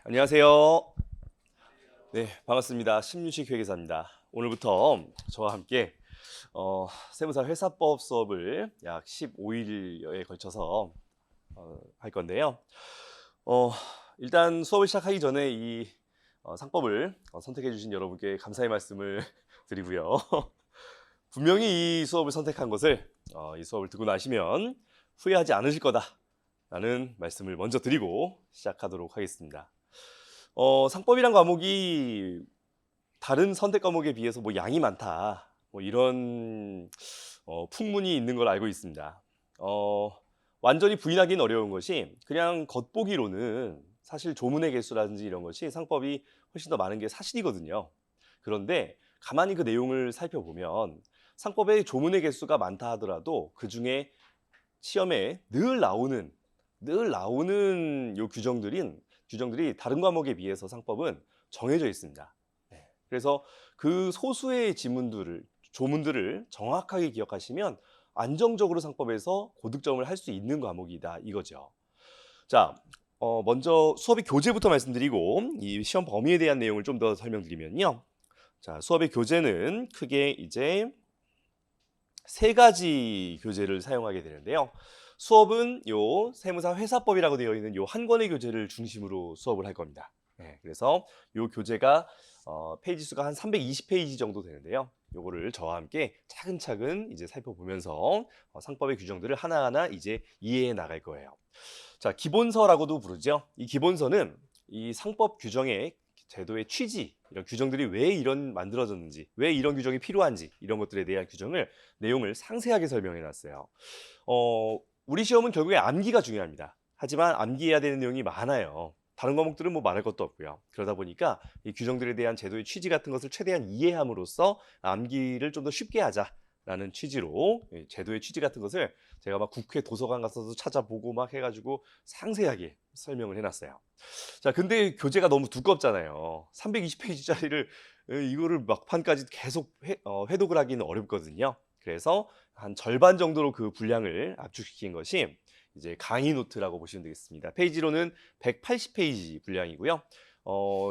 안녕하세요. 네, 반갑습니다. 신윤식 회계사입니다. 오늘부터 저와 함께 세무사 회사법 수업을 약 15일여에 걸쳐서 할 건데요. 어, 일단 수업을 시작하기 전에 이 상법을 선택해 주신 여러분께 감사의 말씀을 드리고요. 분명히 이 수업을 선택한 것을 이 수업을 듣고 나시면 후회하지 않으실 거다라는 말씀을 먼저 드리고 시작하도록 하겠습니다. 상법이란 과목이 다른 선택 과목에 비해서 뭐 양이 많다, 뭐 이런 풍문이 있는 걸 알고 있습니다. 어, 완전히 부인하기는 어려운 것이 그냥 겉보기로는 사실 조문의 개수라든지 이런 것이 상법이 훨씬 더 많은 게 사실이거든요. 그런데 가만히 그 내용을 살펴보면 상법의 조문의 개수가 많다 하더라도 그 중에 시험에 늘 나오는 요 규정들이 다른 과목에 비해서 상법은 정해져 있습니다. 네. 그래서 그 소수의 조문들을 정확하게 기억하시면 안정적으로 상법에서 고득점을 할 수 있는 과목이다 이거죠. 자, 먼저 수업의 교재부터 말씀드리고 이 시험 범위에 대한 내용을 좀 더 설명드리면요. 자, 수업의 교재는 크게 이제 세 가지 교재를 사용하게 되는데요. 수업은 요 세무사 회사법이라고 되어 있는 요 한 권의 교재를 중심으로 수업을 할 겁니다. 네, 그래서 요 교재가 페이지 수가 한 320페이지 정도 되는데요. 요거를 저와 함께 차근차근 이제 살펴보면서 상법의 규정들을 하나하나 이제 이해해 나갈 거예요. 자, 기본서라고도 부르죠. 이 기본서는 이 상법 규정의 제도의 취지, 이런 규정들이 왜 이런 만들어졌는지, 왜 이런 규정이 필요한지 이런 것들에 대한 내용을 상세하게 설명해 놨어요. 우리 시험은 결국에 암기가 중요합니다. 하지만 암기해야 되는 내용이 많아요. 다른 과목들은 뭐 말할 것도 없고요. 그러다 보니까 이 규정들에 대한 제도의 취지 같은 것을 최대한 이해함으로써 암기를 좀 더 쉽게 하자라는 취지로 제도의 취지 같은 것을 제가 막 국회 도서관 가서도 찾아보고 막 해가지고 상세하게 설명을 해놨어요. 자, 근데 교재가 너무 두껍잖아요. 320페이지짜리를 이거를 막판까지 계속 회독을 하기는 어렵거든요. 그래서 한 절반 정도로 그 분량을 압축시킨 것이 이제 강의 노트라고 보시면 되겠습니다. 페이지로는 180페이지 분량이고요.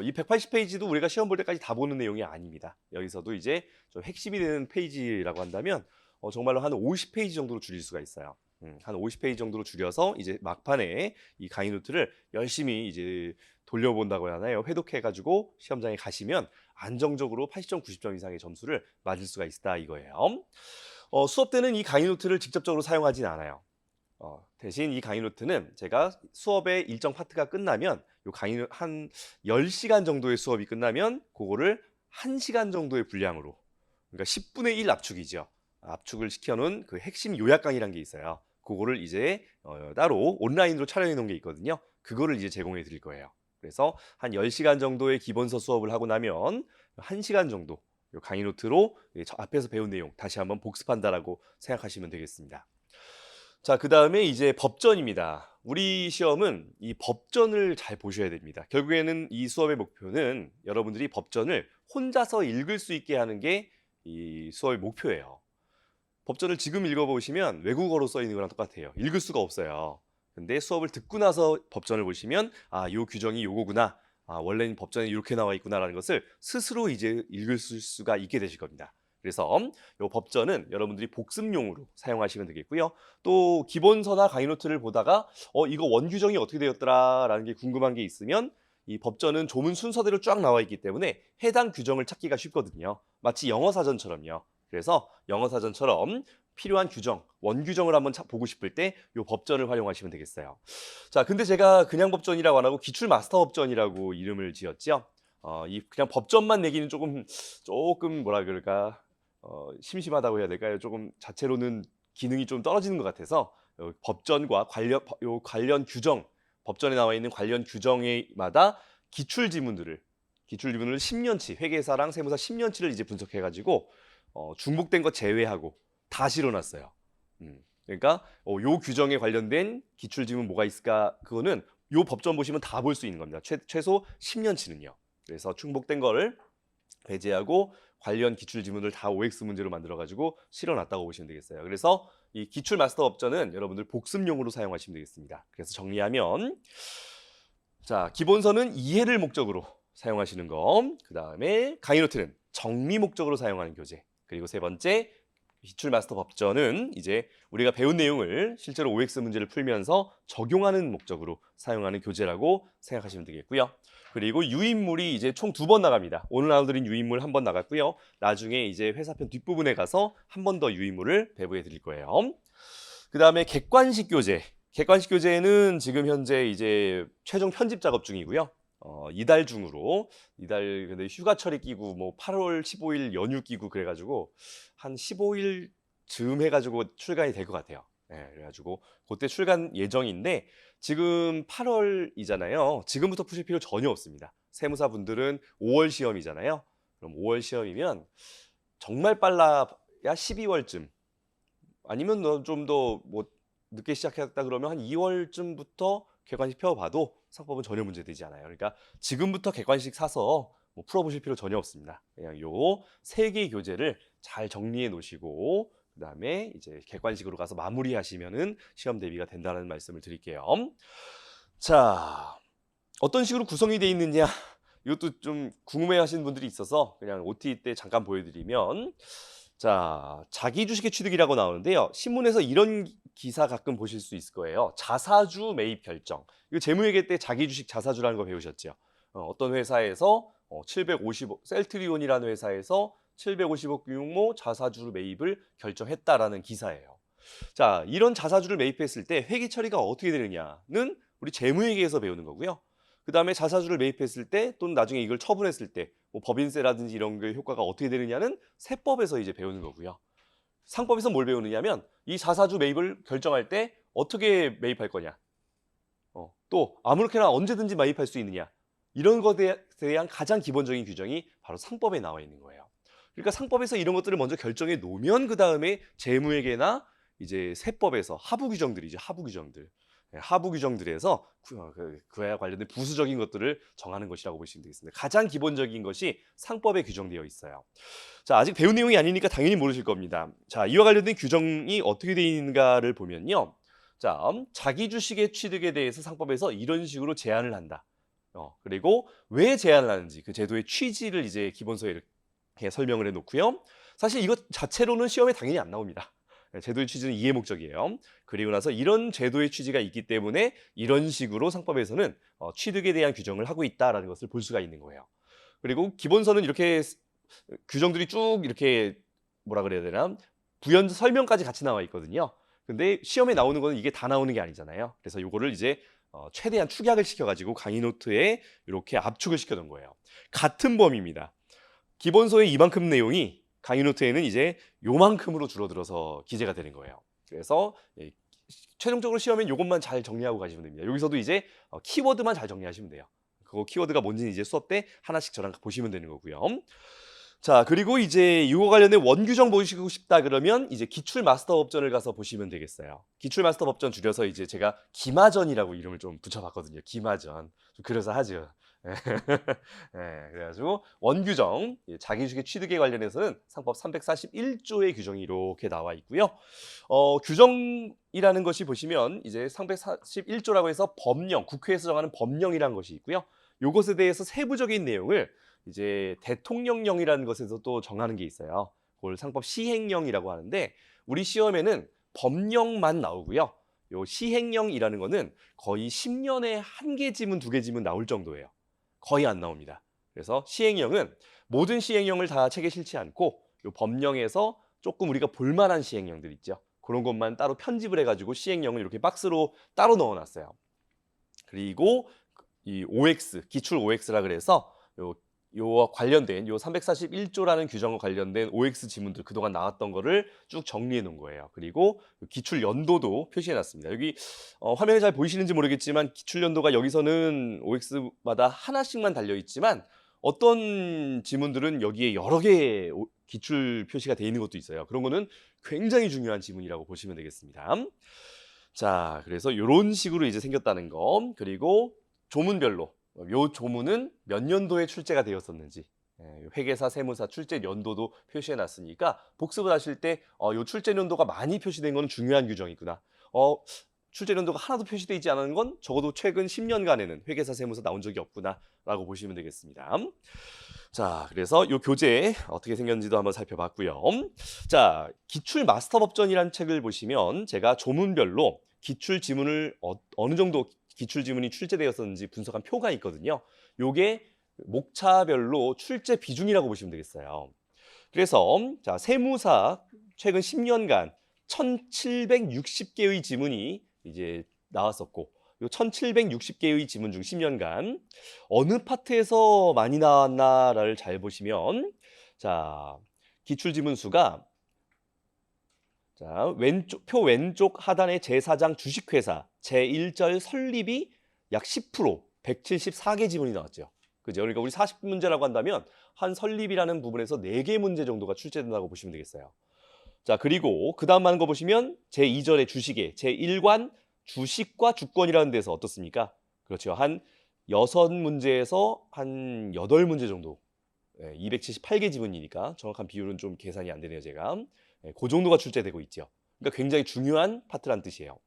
이 180페이지도 우리가 시험 볼 때까지 다 보는 내용이 아닙니다. 여기서도 이제 좀 핵심이 되는 페이지라고 한다면 정말로 한 50페이지 정도로 줄일 수가 있어요. 한 50페이지 정도로 줄여서 이제 막판에 이 강의 노트를 열심히 이제 돌려본다고 하나요? 회독해가지고 시험장에 가시면 안정적으로 80점, 90점 이상의 점수를 맞을 수가 있다 이거예요. 수업 때는 이 강의 노트를 직접적으로 사용하진 않아요. 대신 이 강의 노트는 제가 수업의 일정 파트가 끝나면 요 강의 한 10시간 정도의 수업이 끝나면 그거를 1시간 정도의 분량으로, 그러니까 10분의 1 압축이죠. 압축을 시켜놓은 그 핵심 요약 강의라는 게 있어요. 그거를 이제 따로 온라인으로 촬영해 놓은 게 있거든요. 그거를 이제 제공해 드릴 거예요. 그래서 한 10시간 정도의 기본서 수업을 하고 나면 1시간 정도 요 강의 노트로 저 앞에서 배운 내용 다시 한번 복습한다라고 생각하시면 되겠습니다. 자, 그다음에 이제 법전입니다. 우리 시험은 이 법전을 잘 보셔야 됩니다. 결국에는 이 수업의 목표는 여러분들이 법전을 혼자서 읽을 수 있게 하는 게 이 수업의 목표예요. 법전을 지금 읽어보시면 외국어로 써 있는 거랑 똑같아요. 읽을 수가 없어요. 근데 수업을 듣고 나서 법전을 보시면 요 규정이 요거구나. 원래는 법전에 이렇게 나와 있구나라는 것을 스스로 이제 읽을 수가 있게 되실 겁니다. 그래서 요 법전은 여러분들이 복습용으로 사용하시면 되겠고요. 또 기본서나 강의 노트를 보다가 이거 원규정이 어떻게 되었더라라는 게 궁금한 게 있으면 이 법전은 조문 순서대로 쫙 나와 있기 때문에 해당 규정을 찾기가 쉽거든요. 마치 영어 사전처럼요. 그래서 영어 사전처럼 필요한 규정, 원규정을 한번 보고 싶을 때 이 법전을 활용하시면 되겠어요. 자, 근데 제가 그냥 법전이라고 안 하고 기출 마스터 법전이라고 이름을 지었죠. 이 그냥 법전만 내기는 조금 뭐라 그럴까, 심심하다고 해야 될까요? 조금 자체로는 기능이 좀 떨어지는 것 같아서 법전과 관련 규정, 법전에 나와 있는 관련 규정에마다 기출 지문을 10년치, 회계사랑 세무사 10년치를 이제 분석해가지고 중복된 거 제외하고 다 실어놨어요. 그러니까 요 규정에 관련된 기출 지문 뭐가 있을까? 그거는 요 법전 보시면 다 볼 수 있는 겁니다. 최소 10년치는요. 그래서 중복된 거를 배제하고 관련 기출 지문을 다 OX 문제로 만들어가지고 실어놨다고 보시면 되겠어요. 그래서 이 기출 마스터 법전은 여러분들 복습용으로 사용하시면 되겠습니다. 그래서 정리하면 자, 기본서는 이해를 목적으로 사용하시는 거. 그다음에 강의노트는 정리 목적으로 사용하는 교재. 그리고 세 번째, 기출 마스터 법전은 이제 우리가 배운 내용을 실제로 OX 문제를 풀면서 적용하는 목적으로 사용하는 교재라고 생각하시면 되겠고요. 그리고 유인물이 이제 총 2번 나갑니다. 오늘 나눠드린 유인물 1번 나갔고요. 나중에 이제 회사편 뒷부분에 가서 한 번 더 유인물을 배부해 드릴 거예요. 그다음에 객관식 교재. 객관식 교재는 지금 현재 이제 최종 편집 작업 중이고요. 이달 중으로 이달 근데 휴가철이 끼고 뭐 8월 15일 연휴 끼고 그래가지고 한 15일 즈음 해가지고 출간이 될 것 같아요. 네, 그래가지고 그때 출간 예정인데 지금 8월이잖아요. 지금부터 푸실 필요 전혀 없습니다. 세무사분들은 5월 시험이잖아요. 그럼 5월 시험이면 정말 빨라야 12월쯤 아니면 좀 더 뭐 늦게 시작했다 그러면 한 2월쯤부터 객관식 펴봐도 상법은 전혀 문제되지 않아요. 그러니까 지금부터 객관식 사서 뭐 풀어보실 필요 전혀 없습니다. 그냥 요 3개의 교재를 잘 정리해 놓으시고 그다음에 이제 객관식으로 가서 마무리하시면은 시험 대비가 된다는 말씀을 드릴게요. 자, 어떤 식으로 구성이 되어 있느냐 이것도 좀 궁금해하시는 분들이 있어서 그냥 OT 때 잠깐 보여드리면 자, 자기 주식의 취득이라고 나오는데요. 신문에서 이런 기사 가끔 보실 수 있을 거예요. 자사주 매입 결정. 이거 재무회계 때 자기 주식 자사주라는 거 배우셨죠? 어떤 회사에서 750억, 셀트리온이라는 회사에서 750억 규모 자사주 매입을 결정했다라는 기사예요. 자, 이런 자사주를 매입했을 때 회계 처리가 어떻게 되느냐는 우리 재무회계에서 배우는 거고요. 그 다음에 자사주를 매입했을 때 또는 나중에 이걸 처분했을 때 뭐 법인세라든지 이런 게 효과가 어떻게 되느냐는 세법에서 이제 배우는 거고요. 상법에서 뭘 배우느냐면 이 자사주 매입을 결정할 때 어떻게 매입할 거냐. 또 아무렇게나 언제든지 매입할 수 있느냐. 이런 것에 대한 가장 기본적인 규정이 바로 상법에 나와 있는 거예요. 그러니까 상법에서 이런 것들을 먼저 결정해 놓으면 그 다음에 재무회계나 이제 세법에서 하부 규정들이죠. 하부 규정들. 하부 규정들에서 그와 관련된 부수적인 것들을 정하는 것이라고 보시면 되겠습니다. 가장 기본적인 것이 상법에 규정되어 있어요. 자, 아직 배운 내용이 아니니까 당연히 모르실 겁니다. 자, 이와 관련된 규정이 어떻게 되어 있는가를 보면요. 자, 자기 주식의 취득에 대해서 상법에서 이런 식으로 제한을 한다. 그리고 왜 제한을 하는지 그 제도의 취지를 이제 기본서에 이렇게 설명을 해놓고요. 사실 이것 자체로는 시험에 당연히 안 나옵니다. 제도의 취지는 이해 목적이에요. 그리고 나서 이런 제도의 취지가 있기 때문에 이런 식으로 상법에서는 취득에 대한 규정을 하고 있다라는 것을 볼 수가 있는 거예요. 그리고 기본서는 이렇게 규정들이 쭉 이렇게 뭐라 그래야 되나 부연 설명까지 같이 나와 있거든요. 근데 시험에 나오는 거는 이게 다 나오는 게 아니잖아요. 그래서 이거를 이제 최대한 축약을 시켜가지고 강의 노트에 이렇게 압축을 시켜둔 거예요. 같은 범위입니다. 기본서에 이만큼 내용이 강의 노트에는 이제 요만큼으로 줄어들어서 기재가 되는 거예요. 그래서 최종적으로 시험엔 이것만 잘 정리하고 가시면 됩니다. 여기서도 이제 키워드만 잘 정리하시면 돼요. 그 키워드가 뭔지는 이제 수업 때 하나씩 저랑 보시면 되는 거고요. 자, 그리고 이제 이거 관련된 원규정 보시고 싶다 그러면 이제 기출 마스터 법전을 가서 보시면 되겠어요. 기출 마스터 법전 줄여서 이제 제가 기마전이라고 이름을 좀 붙여봤거든요. 기마전. 좀 그래서 하죠. 그래가지고 원규정, 자기주식 취득에 관련해서는 상법 341조의 규정이 이렇게 나와 있고요. 규정이라는 것이 보시면 이제 341조라고 해서 법령, 국회에서 정하는 법령이라는 것이 있고요. 이것에 대해서 세부적인 내용을 이제 대통령령이라는 것에서 또 정하는 게 있어요. 그걸 상법 시행령이라고 하는데 우리 시험에는 법령만 나오고요. 요 시행령이라는 거는 거의 10년에 1개 지문, 2개 지문 나올 정도예요. 거의 안 나옵니다. 그래서 시행령은 모든 시행령을 다 책에 실지 않고 요 법령에서 조금 우리가 볼만한 시행령들 있죠. 그런 것만 따로 편집을 해가지고 시행령을 이렇게 박스로 따로 넣어놨어요. 그리고 이 OX, 기출 OX라 그래서 요 관련된 요 341조라는 규정과 관련된 OX 지문들 그동안 나왔던 거를 쭉 정리해 놓은 거예요. 그리고 기출 연도도 표시해 놨습니다. 여기 화면에 잘 보이시는지 모르겠지만 기출 연도가 여기서는 OX마다 하나씩만 달려 있지만 어떤 지문들은 여기에 여러 개의 기출 표시가 돼 있는 것도 있어요. 그런 거는 굉장히 중요한 지문이라고 보시면 되겠습니다. 자, 그래서 이런 식으로 이제 생겼다는 거. 그리고 조문별로 요 조문은 몇 년도에 출제가 되었었는지 회계사, 세무사 출제 연도도 표시해 놨으니까 복습을 하실 때 요 출제 연도가 많이 표시된 건 중요한 규정이구나. 출제 연도가 하나도 표시되어 있지 않은 건 적어도 최근 10년간에는 회계사 세무서 나온 적이 없구나라고 보시면 되겠습니다. 자, 그래서 이 교재 어떻게 생겼는지도 한번 살펴봤고요. 자, 기출 마스터 법전이라는 책을 보시면 제가 조문별로 기출 지문을 어느 정도 기출 지문이 출제되었었는지 분석한 표가 있거든요. 요게 목차별로 출제 비중이라고 보시면 되겠어요. 그래서 자, 세무사 최근 10년간 1760개의 지문이 이제 나왔었고, 요 1760개의 지문 중 10년간 어느 파트에서 많이 나왔나를 잘 보시면, 자, 기출 지문 수가, 자, 표 왼쪽 하단의 제4장 주식회사 제1절 설립이 약 10%, 174개 지문이 나왔죠. 그죠? 그러니까 우리 40문제라고 한다면 한 설립이라는 부분에서 4개 문제 정도가 출제된다고 보시면 되겠어요. 자, 그리고 그 다음 하는 거 보시면 제2절의 주식에 제1관 주식과 주권이라는 데서 어떻습니까? 그렇죠. 한 6문제에서 한 8문제 정도, 278개 지문이니까 정확한 비율은 좀 계산이 안 되네요, 제가. 그 정도가 출제되고 있죠. 그러니까 굉장히 중요한 파트란 뜻이에요.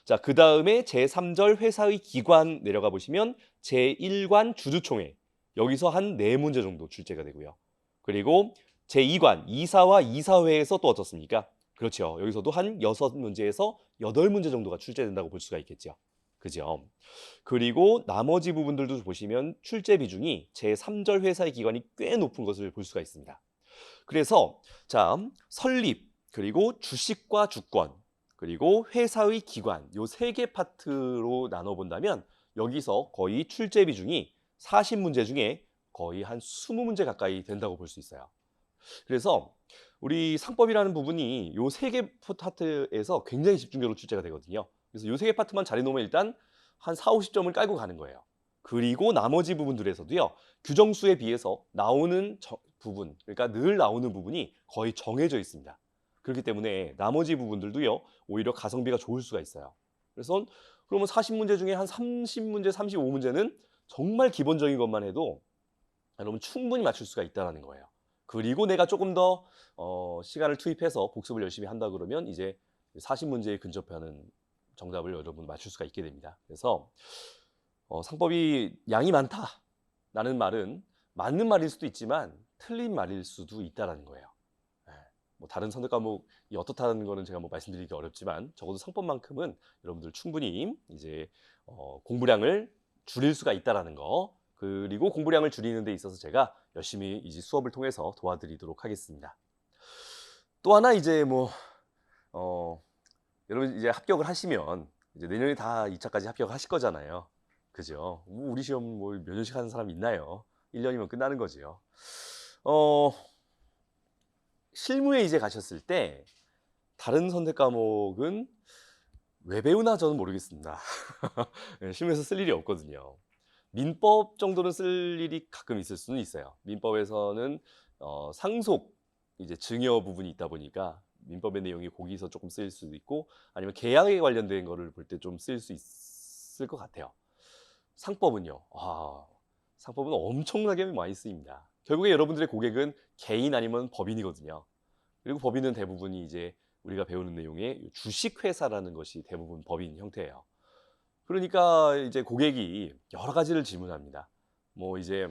자, 그 다음에 제3절 회사의 기관 내려가 보시면 제1관 주주총회, 여기서 한 4문제 정도 출제가 되고요. 그리고 제2관 이사와 이사회에서 또 어떻습니까? 그렇죠. 여기서도 한 6문제에서 8문제 정도가 출제된다고 볼 수가 있겠죠. 그죠? 그리고 나머지 부분들도 보시면 출제 비중이 제3절 회사의 기관이 꽤 높은 것을 볼 수가 있습니다. 그래서 자, 설립, 그리고 주식과 주권, 그리고 회사의 기관, 요 3개 파트로 나눠본다면 여기서 거의 출제 비중이 40문제 중에 거의 한 20문제 가까이 된다고 볼 수 있어요. 그래서 우리 상법이라는 부분이 요 3개 파트에서 굉장히 집중적으로 출제가 되거든요. 그래서 요 3개 파트만 잘 해놓으면 일단 한 4, 50점을 깔고 가는 거예요. 그리고 나머지 부분들에서도요, 규정수에 비해서 나오는 부분, 그러니까 늘 나오는 부분이 거의 정해져 있습니다. 그렇기 때문에 나머지 부분들도요, 오히려 가성비가 좋을 수가 있어요. 그래서 그러면 40문제 중에 한 30문제, 35문제는 정말 기본적인 것만 해도 여러분 충분히 맞출 수가 있다는 거예요. 그리고 내가 조금 더 시간을 투입해서 복습을 열심히 한다 그러면 이제 40문제에 근접하는 정답을 여러분 맞출 수가 있게 됩니다. 그래서 상법이 양이 많다라는 말은 맞는 말일 수도 있지만 틀린 말일 수도 있다는 거예요. 뭐 다른 선택 과목이 어떻다는 거는 제가 뭐 말씀드리기 어렵지만 적어도 상법만큼은 여러분들 충분히 이제 공부량을 줄일 수가 있다라는 거, 그리고 공부량을 줄이는 데 있어서 제가 열심히 이제 수업을 통해서 도와드리도록 하겠습니다. 또 하나 이제 뭐 여러분 이제 합격을 하시면 이제 내년에 다 2차까지 합격하실 거잖아요. 그죠? 우리 시험 뭐 몇 년씩 하는 사람 있나요? 1년이면 끝나는 거지요. 실무에 이제 가셨을 때 다른 선택 과목은 왜 배우나 저는 모르겠습니다. 실무에서 쓸 일이 없거든요. 민법 정도는 쓸 일이 가끔 있을 수는 있어요. 민법에서는 상속, 이제 증여 부분이 있다 보니까 민법의 내용이 거기서 조금 쓰일 수도 있고, 아니면 계약에 관련된 거를 볼 때 좀 쓰일 수 있을 것 같아요. 상법은요. 상법은 엄청나게 많이 쓰입니다. 결국에 여러분들의 고객은 개인 아니면 법인이거든요. 그리고 법인은 대부분이 이제 우리가 배우는 내용의 주식회사라는 것이 대부분 법인 형태예요. 그러니까 이제 고객이 여러 가지를 질문합니다. 뭐 이제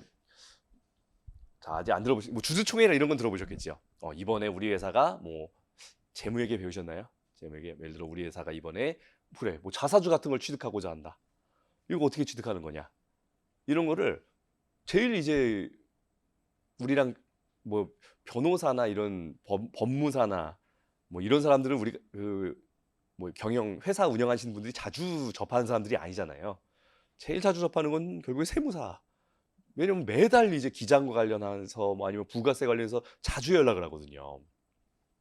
자, 아직 안 들어보신 뭐 주주총회나 이런 건 들어보셨겠죠. 이번에 우리 회사가 뭐 재무회계 배우셨나요? 재무회계, 예를 들어 우리 회사가 이번에 그래 뭐 자사주 같은 걸 취득하고자 한다. 이거 어떻게 취득하는 거냐? 이런 거를 제일 이제 우리랑 뭐 변호사나 이런 법무사나 뭐 이런 사람들은 우리 뭐 경영 회사 운영하시는 분들이 자주 접하는 사람들이 아니잖아요. 제일 자주 접하는 건 결국에 세무사. 왜냐면 매달 이제 기장과 관련해서 뭐 아니면 부가세 관련해서 자주 연락을 하거든요.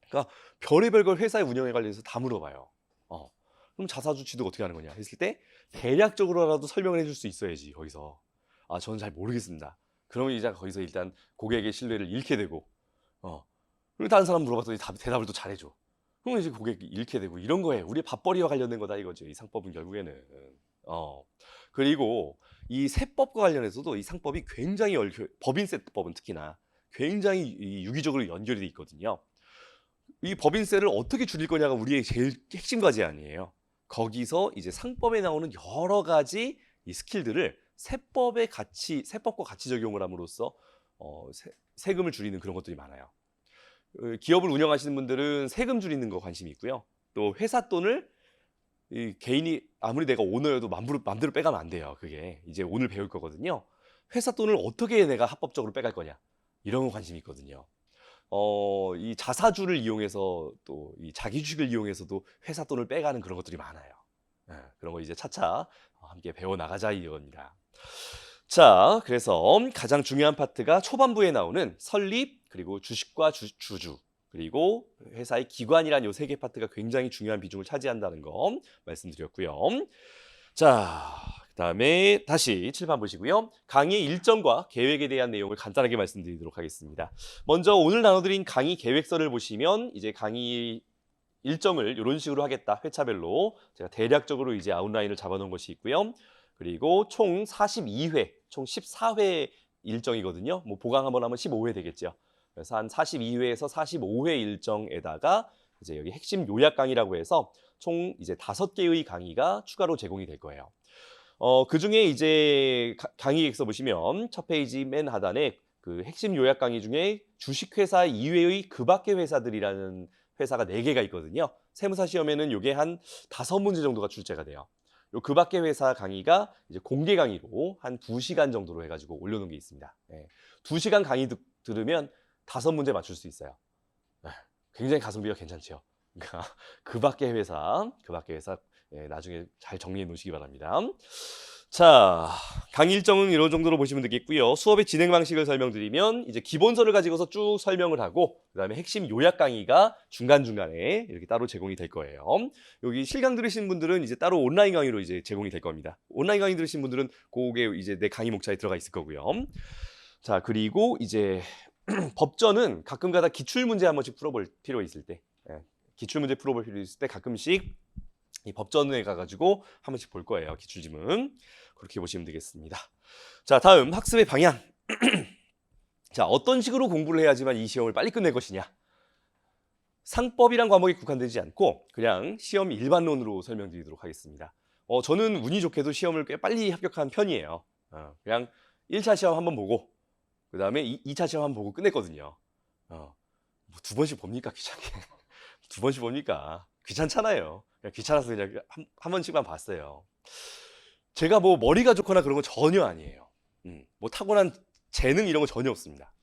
그러니까 별의별 걸 회사의 운영에 관련해서 다 물어봐요. 그럼 자사주 취득 어떻게 하는 거냐 했을 때 대략적으로라도 설명을 해줄 수 있어야지 거기서. 저는 잘 모르겠습니다. 그러면 이제 거기서 일단 고객의 신뢰를 잃게 되고, 그리고 다른 사람 물어봤더니 대답을 또 잘해줘. 그러면 이제 고객이 잃게 되고 이런 거예요. 우리 밥벌이와 관련된 거다 이거죠. 이 상법은 결국에는. 그리고 이 세법과 관련해서도 이 상법이 굉장히 법인세법은 특히나 굉장히 유기적으로 연결이 돼 있거든요. 이 법인세를 어떻게 줄일 거냐가 우리의 제일 핵심 과제 아니에요. 거기서 이제 상법에 나오는 여러 가지 이 스킬들을 세법과 같이 적용을 함으로써 세금을 줄이는 그런 것들이 많아요. 기업을 운영하시는 분들은 세금 줄이는 거 관심이 있고요. 또 회사 돈을 이 개인이 아무리 내가 오너여도 맘대로 빼가면 안 돼요. 그게 이제 오늘 배울 거거든요. 회사 돈을 어떻게 내가 합법적으로 빼갈 거냐 이런 거 관심이 있거든요. 이 자사주를 이용해서 또 이 자기 주식을 이용해서도 회사 돈을 빼가는 그런 것들이 많아요. 그런 거 이제 차차 함께 배워 나가자 이겁니다. 자, 그래서 가장 중요한 파트가 초반부에 나오는 설립, 그리고 주식과 주주, 그리고 회사의 기관이란 요 세 개 파트가 굉장히 중요한 비중을 차지한다는 거 말씀드렸고요. 자, 그다음에 다시 칠판 보시고요. 강의 일정과 계획에 대한 내용을 간단하게 말씀드리도록 하겠습니다. 먼저 오늘 나눠드린 강의 계획서를 보시면 이제 강의 일정을 이런 식으로 하겠다. 회차별로 제가 대략적으로 이제 아웃라인을 잡아놓은 것이 있고요. 그리고 총 42회, 총 14회 일정이거든요. 뭐 보강 한번 하면 15회 되겠죠. 그래서 한 42회에서 45회 일정에다가 이제 여기 핵심 요약 강의라고 해서 총 이제 5개의 강의가 추가로 제공이 될 거예요. 그 중에 이제 강의 계획서 보시면 첫 페이지 맨 하단에 그 핵심 요약 강의 중에 주식회사 이외의 그 밖의 회사들이라는 회사가 4개가 있거든요. 세무사 시험에는 이게 한 5문제 정도가 출제가 돼요. 요 그 밖의 회사 강의가 이제 공개 강의로 한 2시간 정도로 해가지고 올려놓은 게 있습니다. 2시간 강의 들으면 5문제 맞출 수 있어요. 굉장히 가성비가 괜찮죠. 그러니까 그 밖의 회사 나중에 잘 정리해 놓으시기 바랍니다. 자, 강의 일정은 이런 정도로 보시면 되겠고요. 수업의 진행 방식을 설명드리면 이제 기본서를 가지고서 쭉 설명을 하고 그다음에 핵심 요약 강의가 중간중간에 이렇게 따로 제공이 될 거예요. 여기 실강 들으신 분들은 이제 따로 온라인 강의로 이제 제공이 될 겁니다. 온라인 강의 들으신 분들은 그게 이제 내 강의 목차에 들어가 있을 거고요. 자, 그리고 이제 법전은 가끔가다 기출문제 한 번씩 풀어볼 필요 있을 때 기출문제 풀어볼 필요 있을 때 가끔씩 이 법전에 가가지고 한 번씩 볼 거예요. 기출지문. 그렇게 보시면 되겠습니다. 자, 다음 학습의 방향. 자, 어떤 식으로 공부를 해야지만 이 시험을 빨리 끝낼 것이냐. 상법이란 과목에 국한되지 않고 그냥 시험 일반론으로 설명드리도록 하겠습니다. 저는 운이 좋게도 시험을 꽤 빨리 합격한 편이에요. 그냥 1차 시험 한번 보고 그 다음에 2차 시험 한번 보고 끝냈거든요. 뭐 2번씩 봅니까? 귀찮게. 2번씩 봅니까? 귀찮잖아요. 그냥 귀찮아서 그냥 한 번씩만 봤어요. 제가 뭐 머리가 좋거나 그런 건 전혀 아니에요. 뭐 타고난 재능 이런 거 전혀 없습니다.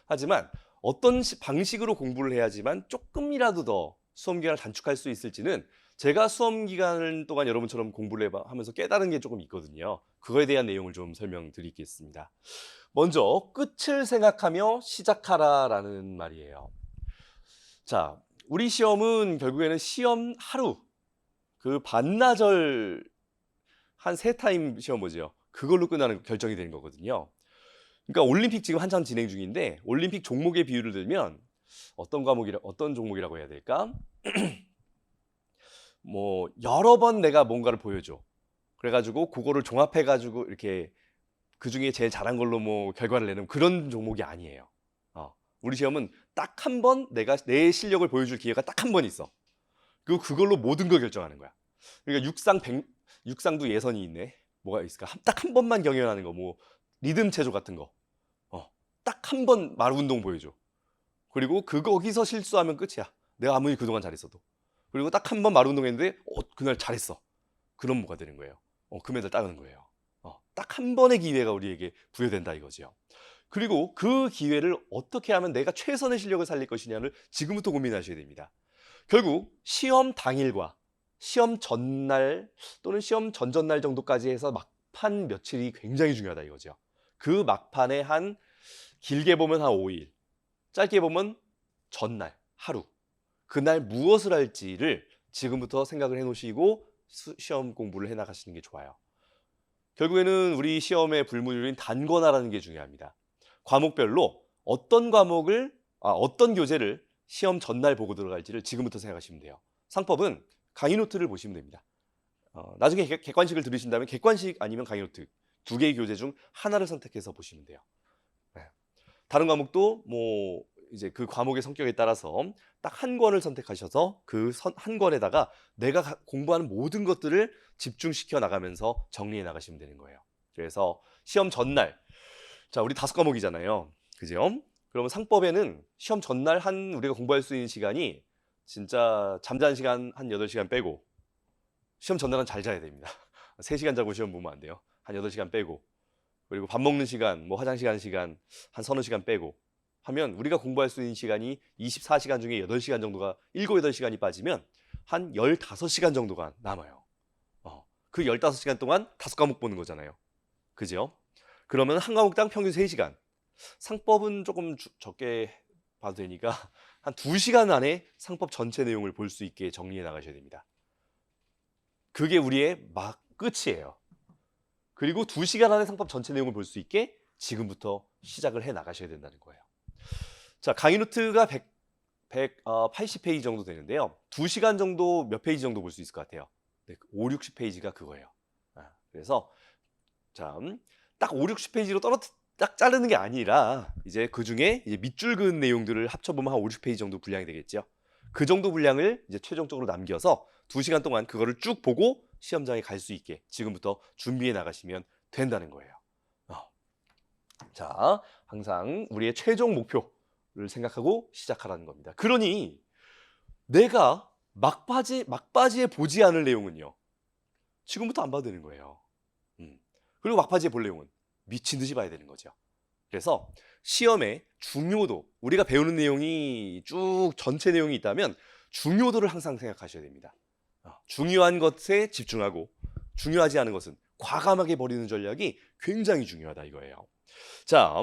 하지만 어떤 방식으로 공부를 해야지만 조금이라도 더 수험 기간을 단축할 수 있을지는 제가 수험 기간 동안 여러분처럼 공부를 하면서 깨달은 게 조금 있거든요. 그거에 대한 내용을 좀 설명드리겠습니다. 먼저 끝을 생각하며 시작하라라는 말이에요. 자, 우리 시험은 결국에는 시험 하루, 그 반나절 한 3타임 시험 보죠. 그걸로 끝나는 결정이 되는 거거든요. 그러니까 올림픽 지금 한참 진행 중인데 올림픽 종목의 비율을 들면 어떤 종목이라고 해야 될까? 뭐 여러 번 내가 뭔가를 보여줘. 그래가지고 그거를 종합해가지고 이렇게 그 중에 제일 잘한 걸로 뭐 결과를 내는 그런 종목이 아니에요. 우리 시험은 딱 한 번 내가 내 실력을 보여줄 기회가 딱 한 번 있어. 그리고 그걸로 모든 걸 결정하는 거야. 그러니까 육상도 예선이 있네. 뭐가 있을까? 딱 한 번만 경연하는 거, 뭐 리듬 체조 같은 거. 딱 한 번 말 운동 보여줘. 그리고 거기서 실수하면 끝이야. 내가 아무리 그동안 잘했어도. 그리고 딱 한 번 말 운동했는데 그날 잘했어. 그럼 뭐가 되는 거예요? 금메달 따는 거예요. 딱 한 번의 기회가 우리에게 부여된다 이거죠. 그리고 그 기회를 어떻게 하면 내가 최선의 실력을 살릴 것이냐를 지금부터 고민하셔야 됩니다. 결국 시험 당일과 시험 전날 또는 시험 전전날 정도까지 해서 막판 며칠이 굉장히 중요하다 이거죠. 그 막판에 길게 보면 한 5일, 짧게 보면 전날, 하루. 그날 무엇을 할지를 지금부터 생각을 해놓으시고 시험 공부를 해나가시는 게 좋아요. 결국에는 우리 시험의 불문율인 단권화라는 게 중요합니다. 과목별로 어떤 교재를 시험 전날 보고 들어갈지를 지금부터 생각하시면 돼요. 상법은 강의 노트를 보시면 됩니다. 나중에 객관식을 들으신다면 객관식 아니면 강의 노트 2개의 교재 중 하나를 선택해서 보시면 돼요. 다른 과목도 뭐 이제 그 과목의 성격에 따라서 딱 한 권을 선택하셔서 그 한 권에다가 내가 공부하는 모든 것들을 집중시켜 나가면서 정리해 나가시면 되는 거예요. 그래서 시험 전날, 자, 우리 5과목이잖아요. 그죠? 그러면 상법에는 시험 전날 우리가 공부할 수 있는 시간이 진짜 잠자는 시간 한 8시간 빼고, 시험 전날은 잘 자야 됩니다. 3시간 자고 시험 보면 안 돼요. 한 8시간 빼고, 그리고 밥 먹는 시간, 뭐 화장실 가는 시간 한 서너 시간 빼고 하면 우리가 공부할 수 있는 시간이 24시간 중에 8시간 정도가 7, 8시간이 빠지면 한 15시간 정도가 남아요. 그 15시간 동안 5과목 보는 거잖아요. 그죠? 그러면 한 과목당 평균 3시간. 상법은 조금 적게 봐도 되니까 한 2시간 안에 상법 전체 내용을 볼 수 있게 정리해 나가셔야 됩니다. 그게 우리의 끝이에요. 그리고 2시간 안에 상법 전체 내용을 볼 수 있게 지금부터 시작을 해 나가셔야 된다는 거예요. 자, 강의 노트가 180페이지 정도 되는데요. 2시간 정도 몇 페이지 정도 볼 수 있을 것 같아요. 네, 5, 60페이지가 그거예요. 그래서 자, 딱 5, 60페이지로 딱 자르는 게 아니라 이제 그중에 이제 밑줄 그은 내용들을 합쳐보면 한 5, 60페이지 정도 분량이 되겠죠. 그 정도 분량을 이제 최종적으로 남겨서 2시간 동안 그거를 쭉 보고 시험장에 갈 수 있게 지금부터 준비해 나가시면 된다는 거예요. 자, 항상 우리의 최종 목표를 생각하고 시작하라는 겁니다. 그러니 내가 막바지에 보지 않을 내용은요, 지금부터 안 봐도 되는 거예요. 그리고 막바지에 볼 내용은 미친 듯이 봐야 되는 거죠. 그래서 시험의 중요도, 우리가 배우는 내용이 쭉 전체 내용이 있다면 중요도를 항상 생각하셔야 됩니다. 중요한 것에 집중하고 중요하지 않은 것은 과감하게 버리는 전략이 굉장히 중요하다 이거예요. 자,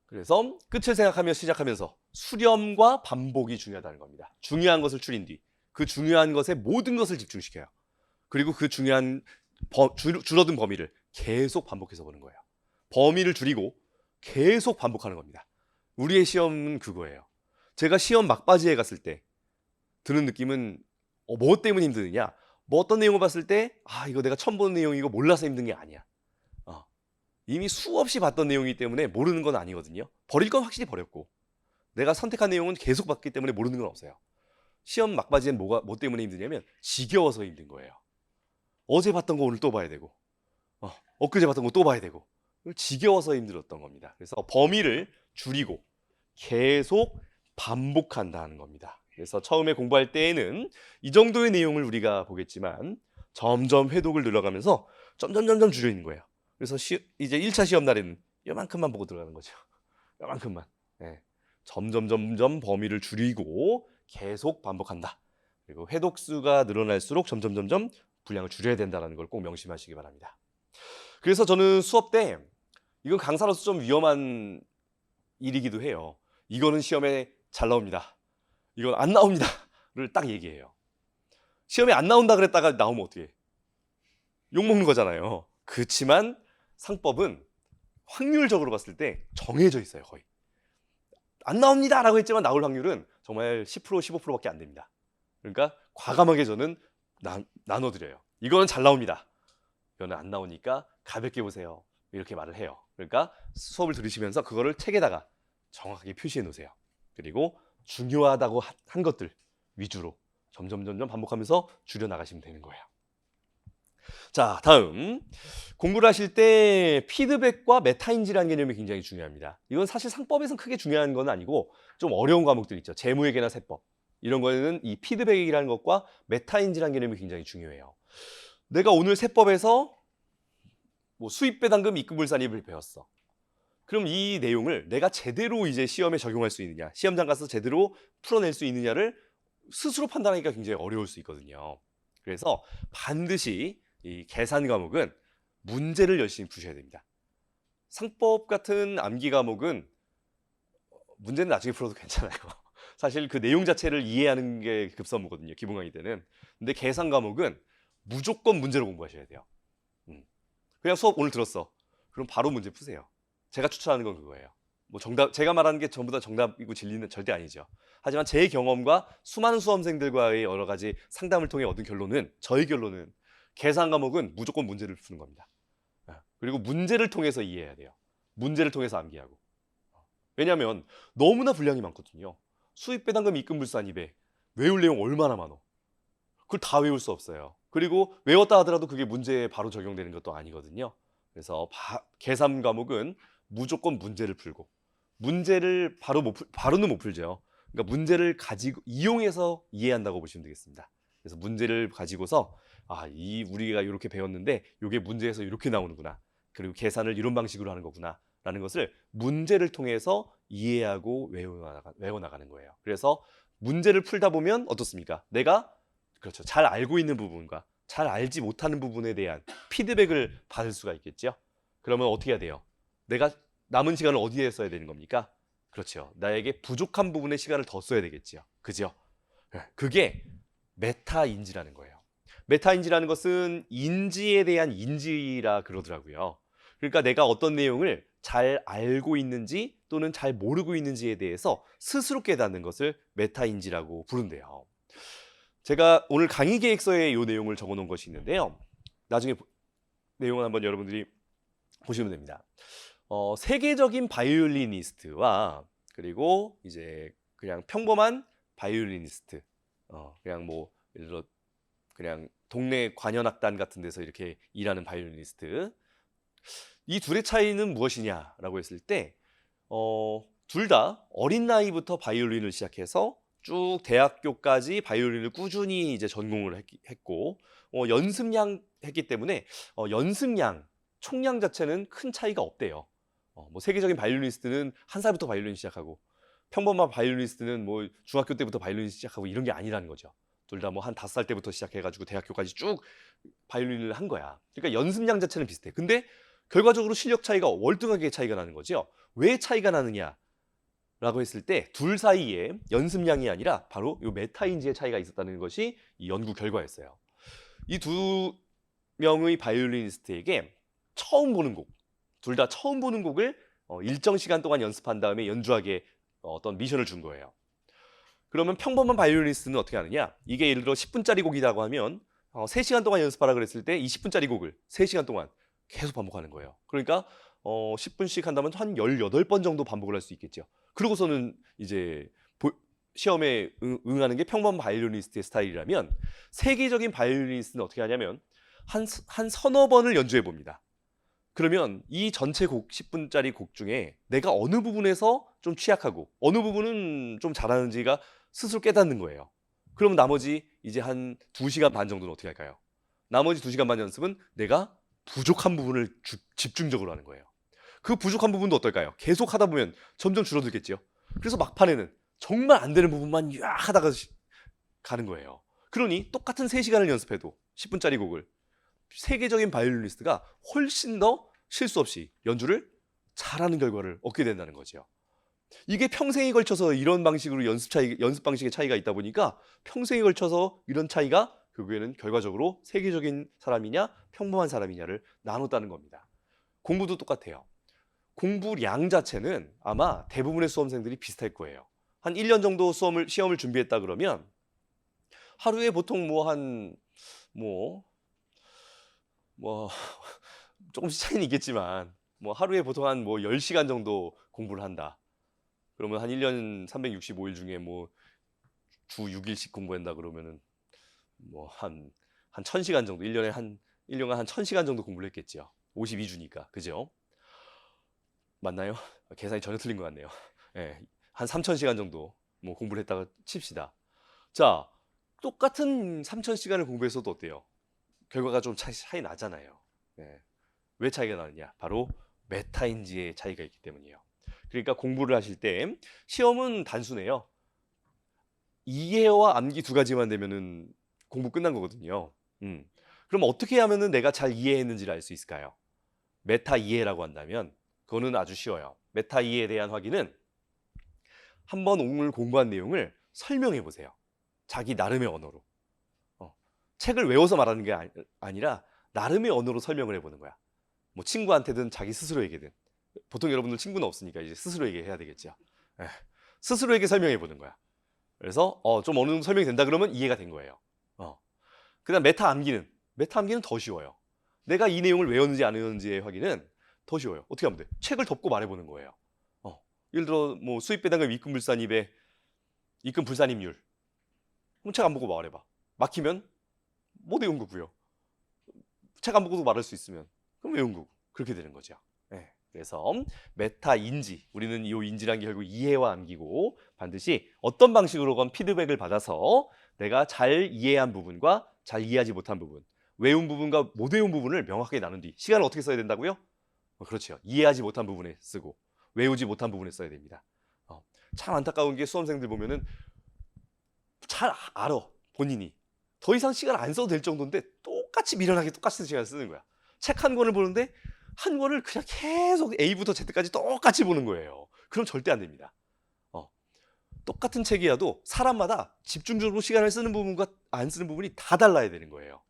그래서 끝을 생각하며 시작하면서 수렴과 반복이 중요하다는 겁니다. 중요한 것을 줄인 뒤 그 중요한 것에 모든 것을 집중시켜요. 그리고 그 중요한 줄어든 범위를 계속 반복해서 보는 거예요. 범위를 줄이고 계속 반복하는 겁니다. 우리의 시험은 그거예요. 제가 시험 막바지에 갔을 때 드는 느낌은 뭐 때문에 힘드느냐? 뭐 어떤 내용을 봤을 때 이거 내가 처음 보는 내용이고 몰라서 힘든 게 아니야. 이미 수없이 봤던 내용이기 때문에 모르는 건 아니거든요. 버릴 건 확실히 버렸고 내가 선택한 내용은 계속 봤기 때문에 모르는 건 없어요. 시험 막바지엔 뭐 때문에 힘드냐면 지겨워서 힘든 거예요. 어제 봤던 거 오늘 또 봐야 되고 엊그제 봤던 거 또 봐야 되고 지겨워서 힘들었던 겁니다. 그래서 범위를 줄이고 계속 반복한다는 겁니다. 그래서 처음에 공부할 때에는 이 정도의 내용을 우리가 보겠지만 점점 회독을 늘어가면서 점점 줄여있는 거예요. 그래서 이제 1차 시험 날에는 요만큼만 보고 들어가는 거죠. 요만큼만. 네. 점점 범위를 줄이고 계속 반복한다. 그리고 회독수가 늘어날수록 점점 분량을 줄여야 된다는 걸 꼭 명심하시기 바랍니다. 그래서 저는 수업 때 이건 강사로서 좀 위험한 일이기도 해요. 이거는 시험에 잘 나옵니다. 이건 안 나옵니다를 딱 얘기해요. 시험에 안 나온다 그랬다가 나오면 어떻게? 욕먹는 거잖아요. 그렇지만 상법은 확률적으로 봤을 때 정해져 있어요. 거의. 안 나옵니다 라고 했지만 나올 확률은 정말 10%, 15%밖에 안 됩니다. 그러니까 과감하게 저는 나눠드려요. 이거는 잘 나옵니다. 이거는 안 나오니까 가볍게 보세요. 이렇게 말을 해요. 그러니까 수업을 들으시면서 그거를 책에다가 정확하게 표시해 놓으세요. 그리고 중요하다고 한 것들 위주로 점점 반복하면서 줄여나가시면 되는 거예요. 자, 다음 공부를 하실 때 피드백과 메타인지라는 개념이 굉장히 중요합니다. 이건 사실 상법에서는 크게 중요한 건 아니고 좀 어려운 과목들 있죠. 재무회계나 세법 이런 거에는 이 피드백이라는 것과 메타인지라는 개념이 굉장히 중요해요. 내가 오늘 세법에서 뭐 수입배당금 입금불산입을 배웠어. 그럼 이 내용을 내가 제대로 이제 시험에 적용할 수 있느냐, 시험장 가서 제대로 풀어낼 수 있느냐를 스스로 판단하기가 굉장히 어려울 수 있거든요. 그래서 반드시 이 계산 과목은 문제를 열심히 푸셔야 됩니다. 상법 같은 암기 과목은 문제는 나중에 풀어도 괜찮아요. 사실 그 내용 자체를 이해하는 게 급선무거든요. 기본 강의 때는. 근데 계산 과목은 무조건 문제로 공부하셔야 돼요. 그냥 수업 오늘 들었어. 그럼 바로 문제 푸세요. 제가 추천하는 건 그거예요. 뭐 제가 말하는 게 전부 다 정답이고 진리는 절대 아니죠. 하지만 제 경험과 수많은 수험생들과의 여러 가지 상담을 통해 얻은 결론은, 저의 결론은 계산 과목은 무조건 문제를 푸는 겁니다. 그리고 문제를 통해서 이해해야 돼요. 문제를 통해서 암기하고. 왜냐하면 너무나 분량이 많거든요. 수입 배당금 입금 불산 200. 외울 내용 얼마나 많어. 그걸 다 외울 수 없어요. 그리고 외웠다 하더라도 그게 문제에 바로 적용되는 것도 아니거든요. 그래서 계산 과목은 무조건 문제를 풀고 문제를 바로는 못 풀죠. 그러니까 문제를 가지고 이용해서 이해한다고 보시면 되겠습니다. 그래서 문제를 가지고서 우리가 이렇게 배웠는데 이게 문제에서 이렇게 나오는구나. 그리고 계산을 이런 방식으로 하는 거구나라는 것을 문제를 통해서 이해하고 외워나가는 거예요. 그래서 문제를 풀다 보면 어떻습니까? 내가 그렇죠. 잘 알고 있는 부분과 잘 알지 못하는 부분에 대한 피드백을 받을 수가 있겠죠. 그러면 어떻게 해야 돼요? 내가 남은 시간을 어디에 써야 되는 겁니까? 그렇죠. 나에게 부족한 부분에 시간을 더 써야 되겠죠. 그죠? 그게 메타인지라는 거예요. 메타인지라는 것은 인지에 대한 인지라 그러더라고요. 그러니까 내가 어떤 내용을 잘 알고 있는지 또는 잘 모르고 있는지에 대해서 스스로 깨닫는 것을 메타인지라고 부른대요. 제가 오늘 강의 계획서에 이 내용을 적어 놓은 것이 있는데요. 나중에 내용을 한번 여러분들이 보시면 됩니다. 세계적인 바이올리니스트와 그리고 이제 그냥 평범한 바이올리니스트, 그냥 뭐 예를 들어 그냥 동네 관현악단 같은 데서 이렇게 일하는 바이올리니스트, 이 둘의 차이는 무엇이냐라고 했을 때 둘 다 어린 나이부터 바이올린을 시작해서 쭉 대학교까지 바이올린을 꾸준히 이제 전공을 했고 연습량 했기 때문에 연습량, 총량 자체는 큰 차이가 없대요. 뭐 세계적인 바이올리니스트는 한 살부터 바이올린 시작하고 평범한 바이올리니스트는 뭐 중학교 때부터 바이올린 시작하고 이런 게 아니라는 거죠. 둘 다 뭐 한 5살 때부터 시작해가지고 대학교까지 쭉 바이올린을 한 거야. 그러니까 연습량 자체는 비슷해. 근데 결과적으로 실력 차이가 월등하게 차이가 나는 거죠. 왜 차이가 나느냐? 라고 했을 때 둘 사이에 연습량이 아니라 바로 이 메타인지의 차이가 있었다는 것이 이 연구 결과였어요. 이 두 명의 바이올리니스트에게 처음 보는 곡, 둘 다 처음 보는 곡을 일정 시간 동안 연습한 다음에 연주하게 어떤 미션을 준 거예요. 그러면 평범한 바이올리니스트는 어떻게 하느냐? 이게 예를 들어 10분짜리 곡이라고 하면 3시간 동안 연습하라 그랬을 때 20분짜리 곡을 3시간 동안 계속 반복하는 거예요. 그러니까 10분씩 한다면 한 18번 정도 반복을 할 수 있겠죠. 그러고서는 이제 시험에 응하는 게 평범한 바이올리니스트의 스타일이라면 세계적인 바이올리니스트는 어떻게 하냐면 한 서너 번을 연주해 봅니다. 그러면 이 전체 곡 10분짜리 곡 중에 내가 어느 부분에서 좀 취약하고 어느 부분은 좀 잘하는지가 스스로 깨닫는 거예요. 그러면 나머지 이제 한 2시간 반 정도는 어떻게 할까요? 나머지 2시간 반 연습은 내가 부족한 부분을 집중적으로 하는 거예요. 그 부족한 부분도 어떨까요? 계속 하다 보면 점점 줄어들겠죠. 그래서 막판에는 정말 안 되는 부분만 야 하다가 가는 거예요. 그러니 똑같은 3시간을 연습해도 10분짜리 곡을 세계적인 바이올리니스트가 훨씬 더 실수 없이 연주를 잘하는 결과를 얻게 된다는 거죠. 이게 평생에 걸쳐서 이런 방식으로 연습 방식의 차이가 있다 보니까 평생에 걸쳐서 이런 차이가 결국에는 결과적으로 세계적인 사람이냐 평범한 사람이냐를 나눴다는 겁니다. 공부도 똑같아요. 공부량 자체는 아마 대부분의 수험생들이 비슷할 거예요. 한 1년 정도 시험을 준비했다 그러면 하루에 보통 조금씩 차이는 있겠지만 하루에 보통 한 10시간 정도 공부를 한다. 그러면 한 1년 365일 중에 주 6일씩 공부한다 그러면은 한 1000시간 정도, 1년에 한 1000시간 정도 공부를 했겠죠. 52주니까. 그죠? 맞나요? 계산이 전혀 틀린 것 같네요. 예, 한 3000시간 정도 공부를 했다가 칩시다. 자, 똑같은 3000시간을 공부했어도 어때요? 결과가 좀 차이 나잖아요. 예. 왜 차이가 나느냐? 바로 메타인지의 차이가 있기 때문이에요. 그러니까 공부를 하실 때 시험은 단순해요. 이해와 암기 두 가지만 되면은 공부 끝난 거거든요. 그럼 어떻게 하면은 내가 잘 이해했는지를 알 수 있을까요? 메타 이해라고 한다면 그거는 아주 쉬워요. 메타 이해에 대한 확인은 한번 오늘 공부한 내용을 설명해 보세요. 자기 나름의 언어로. 책을 외워서 말하는 게 아니라 나름의 언어로 설명을 해보는 거야. 뭐 친구한테든 자기 스스로에게든. 보통 여러분들 친구는 없으니까 이제 스스로에게 해야 되겠죠. 스스로에게 설명해 보는 거야. 그래서 좀 어느 정도 설명이 된다 그러면 이해가 된 거예요. 그다음 메타 암기는 더 쉬워요. 내가 이 내용을 외웠는지 안 외웠는지의 확인은 더 쉬워요. 어떻게 하면 돼? 책을 덮고 말해보는 거예요. 예를 들어 뭐 수입 배당금 입금 불산입에 입금 불산입률. 그럼 책 안 보고 말해봐. 막히면 못 외운 거고요. 책 안 보고도 말할 수 있으면 그럼 외운 거고. 그렇게 되는 거죠. 네. 그래서 메타 인지, 우리는 이 인지란 게 결국 이해와 암기고 반드시 어떤 방식으로건 피드백을 받아서 내가 잘 이해한 부분과 잘 이해하지 못한 부분, 외운 부분과 못 외운 부분을 명확하게 나눈 뒤 시간을 어떻게 써야 된다고요? 그렇죠. 이해하지 못한 부분에 쓰고 외우지 못한 부분에 써야 됩니다. 참 안타까운 게 수험생들 보면은 잘 알아, 본인이. 더 이상 시간 안 써도 될 정도인데 똑같이 미련하게 똑같은 시간을 쓰는 거야. 책 한 권을 보는데 한 권을 그냥 계속 A부터 Z까지 똑같이 보는 거예요. 그럼 절대 안 됩니다. 똑같은 책이라도 사람마다 집중적으로 시간을 쓰는 부분과 안 쓰는 부분이 다 달라야 되는 거예요.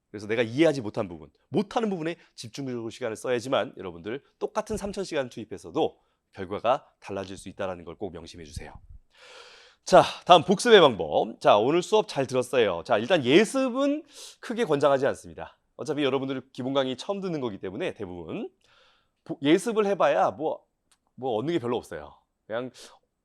그래서 내가 이해하지 못한 부분, 못하는 부분에 집중적으로 시간을 써야지만 여러분들 똑같은 3,000시간을 투입해서도 결과가 달라질 수 있다는 걸 꼭 명심해 주세요. 자, 다음 복습의 방법. 자, 오늘 수업 잘 들었어요. 자, 일단 예습은 크게 권장하지 않습니다. 어차피 여러분들 기본 강의 처음 듣는 거기 때문에 대부분 예습을 해봐야 뭐 얻는 게 별로 없어요. 그냥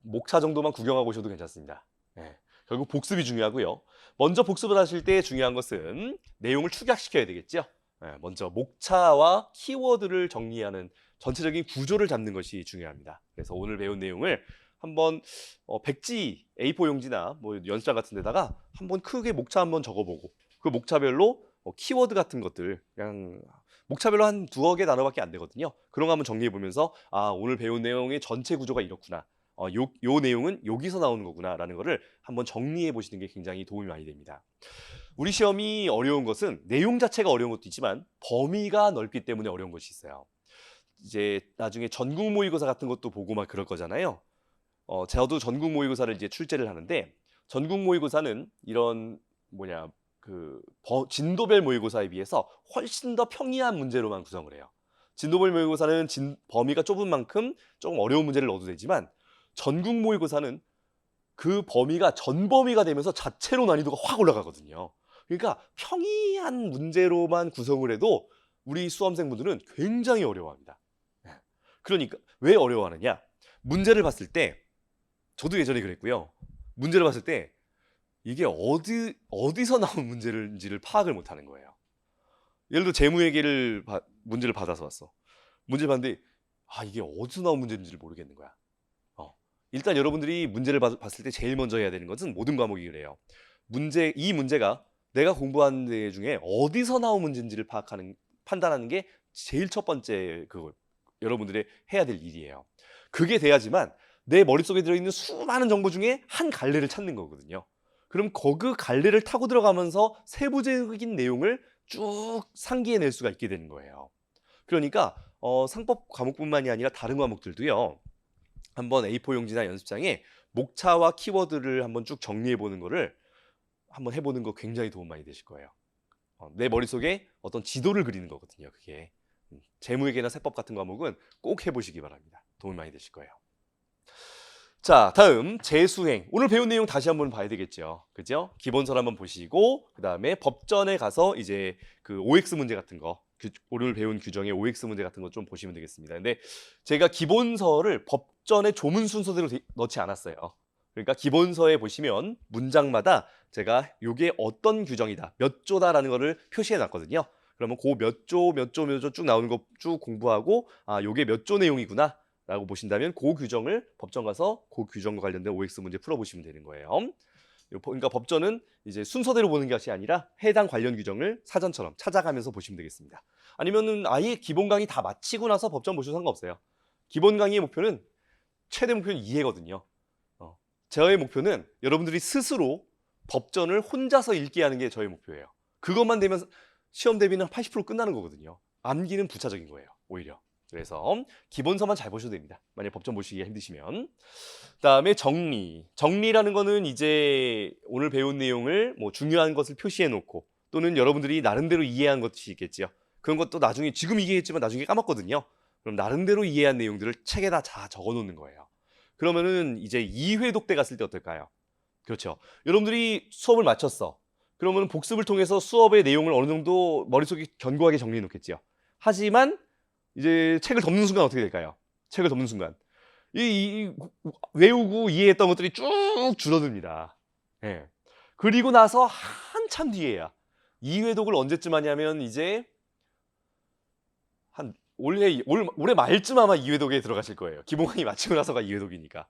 목차 정도만 구경하고 오셔도 괜찮습니다. 네, 결국 복습이 중요하고요. 먼저 복습을 하실 때 중요한 것은 내용을 축약시켜야 되겠죠. 네, 먼저 목차와 키워드를 정리하는 전체적인 구조를 잡는 것이 중요합니다. 그래서 오늘 배운 내용을 한번 백지 A4 용지나 뭐 연습장 같은 데다가 한번 크게 목차 한번 적어보고 그 목차별로 키워드 같은 것들 그냥 목차별로 한 2개 단어밖에 안 되거든요. 그런 거 한번 정리해 보면서 아, 오늘 배운 내용의 전체 구조가 이렇구나. 요 내용은 여기서 나오는 거구나 라는 거를 한번 정리해 보시는 게 굉장히 도움이 많이 됩니다. 우리 시험이 어려운 것은 내용 자체가 어려운 것도 있지만 범위가 넓기 때문에 어려운 것이 있어요. 이제 나중에 전국 모의고사 같은 것도 보고 막 그럴 거잖아요. 저도 전국 모의고사를 이제 출제를 하는데 전국 모의고사는 이런 진도별 모의고사에 비해서 훨씬 더 평이한 문제로만 구성을 해요. 진도별 모의고사는 범위가 좁은 만큼 조금 어려운 문제를 넣어도 되지만 전국 모의고사는 그 범위가 전범위가 되면서 자체로 난이도가 확 올라가거든요. 그러니까 평이한 문제로만 구성을 해도 우리 수험생분들은 굉장히 어려워합니다. 그러니까 왜 어려워하느냐? 문제를 봤을 때 저도 예전에 그랬고요. 문제를 봤을 때 이게 어디서 나온 문제인지를 파악을 못하는 거예요. 예를 들어 재무회계를 문제를 받아서 왔어. 문제를 봤는데 이게 어디서 나온 문제인지를 모르겠는 거야. 일단 여러분들이 문제를 봤을 때 제일 먼저 해야 되는 것은 모든 과목이 그래요. 이 문제가 내가 공부한 데 중에 어디서 나온 문제인지를 판단하는 게 제일 첫 번째 여러분들이 해야 될 일이에요. 그게 돼야지만 내 머릿속에 들어있는 수많은 정보 중에 한 갈래를 찾는 거거든요. 그럼 그 갈래를 타고 들어가면서 세부적인 내용을 쭉 상기해낼 수가 있게 되는 거예요. 그러니까 상법 과목뿐만이 아니라 다른 과목들도요. 한번 A4 용지나 연습장에 목차와 키워드를 한번 쭉 정리해보는 거를 한번 해보는 거 굉장히 도움 많이 되실 거예요. 내 머릿속에 어떤 지도를 그리는 거거든요. 그게 재무회계나 세법 같은 과목은 꼭 해보시기 바랍니다. 도움이 많이 되실 거예요. 자, 다음 재수행. 오늘 배운 내용 다시 한번 봐야 되겠죠. 그죠? 기본서를 한번 보시고 그 다음에 법전에 가서 이제 그 OX 문제 같은 거 오늘 배운 규정의 OX 문제 같은 거 좀 보시면 되겠습니다. 근데 제가 기본서를 법전의 조문 순서대로 넣지 않았어요. 그러니까 기본서에 보시면 문장마다 제가 이게 어떤 규정이다, 몇 조다라는 거를 표시해 놨거든요. 그러면 그 몇 조 쭉 나오는 거 쭉 공부하고 이게 몇 조 내용이구나 라고 보신다면 그 규정을 법전 가서 그 규정과 관련된 OX 문제 풀어보시면 되는 거예요. 그러니까 법전은 이제 순서대로 보는 것이 아니라 해당 관련 규정을 사전처럼 찾아가면서 보시면 되겠습니다. 아니면은 아예 기본 강의 다 마치고 나서 법전 보셔도 상관없어요. 기본 강의의 목표는 최대 목표는 이해거든요. 저의 목표는 여러분들이 스스로 법전을 혼자서 읽게 하는 게 저의 목표예요. 그것만 되면 시험 대비는 80% 끝나는 거거든요. 암기는 부차적인 거예요, 오히려. 그래서 기본서만 잘 보셔도 됩니다. 만약 법전 보시기가 힘드시면. 그다음에 정리라는 거는 이제 오늘 배운 내용을 중요한 것을 표시해 놓고 또는 여러분들이 나름대로 이해한 것이 있겠죠. 그런 것도 나중에 지금 이해했지만 나중에 까먹거든요. 그럼 나름대로 이해한 내용들을 책에다 다 적어 놓는 거예요. 그러면은 이제 2회 독대 갔을 때 어떨까요? 그렇죠. 여러분들이 수업을 마쳤어. 그러면 복습을 통해서 수업의 내용을 어느 정도 머릿속에 견고하게 정리해 놓겠죠. 하지만 이제 책을 덮는 순간 어떻게 될까요? 책을 덮는 순간 외우고 이해했던 것들이 쭉 줄어듭니다. 예. 그리고 나서 한참 뒤에야 이회독을 언제쯤 하냐면 이제 한 올해 말쯤 아마 이회독에 들어가실 거예요. 기본강의 마치고 나서가 이회독이니까.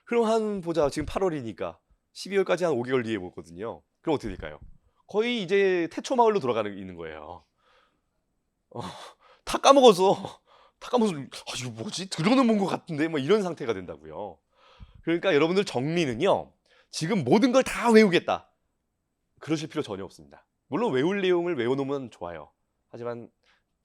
그럼 한 보자. 지금 8월이니까 12월까지 한 5개월 뒤에 보거든요. 그럼 어떻게 될까요? 거의 이제 태초 마을로 돌아가는 있는 거예요. 어, 다 까먹어서 이거 뭐지? 들어는 본 것 같은데 뭐 이런 상태가 된다고요. 그러니까 여러분들 정리는요. 지금 모든 걸 다 외우겠다. 그러실 필요 전혀 없습니다. 물론 외울 내용을 외워놓으면 좋아요. 하지만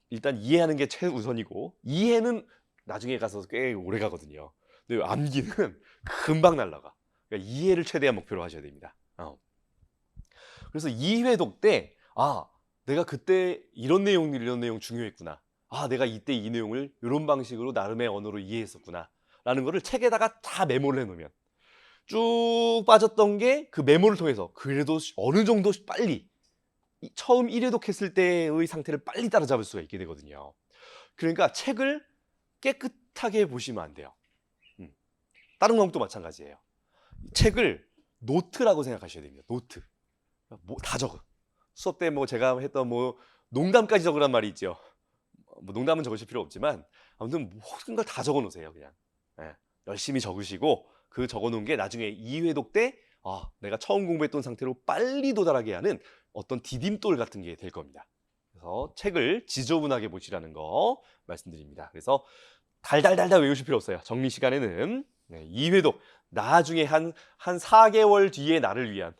일단 이해하는 게 최우선이고 이해는 나중에 가서 꽤 오래 가거든요. 근데 암기는 금방 날라가. 그러니까 이해를 최대한 목표로 하셔야 됩니다. 그래서 2회독 때 내가 그때 이런 내용 중요했구나. 내가 이때 이 내용을 이런 방식으로 나름의 언어로 이해했었구나. 라는 거를 책에다가 다 메모를 해놓으면 쭉 빠졌던 게 그 메모를 통해서 그래도 어느 정도 빨리 처음 1회독 했을 때의 상태를 빨리 따라잡을 수가 있게 되거든요. 그러니까 책을 깨끗하게 보시면 안 돼요. 다른 과목도 마찬가지예요. 책을 노트라고 생각하셔야 됩니다. 노트. 다 적어. 수업 때 제가 했던 농담까지 적으란 말이 있죠. 농담은 적으실 필요 없지만 아무튼 모든 걸 다 적어 놓으세요. 그냥 열심히 적으시고 그 적어 놓은 게 나중에 2회독 때 내가 처음 공부했던 상태로 빨리 도달하게 하는 어떤 디딤돌 같은 게 될 겁니다. 그래서 책을 지저분하게 보시라는 거 말씀드립니다. 그래서 달달달달 외우실 필요 없어요. 정리 시간에는 2회독 나중에 한 4개월 뒤에 나를 위한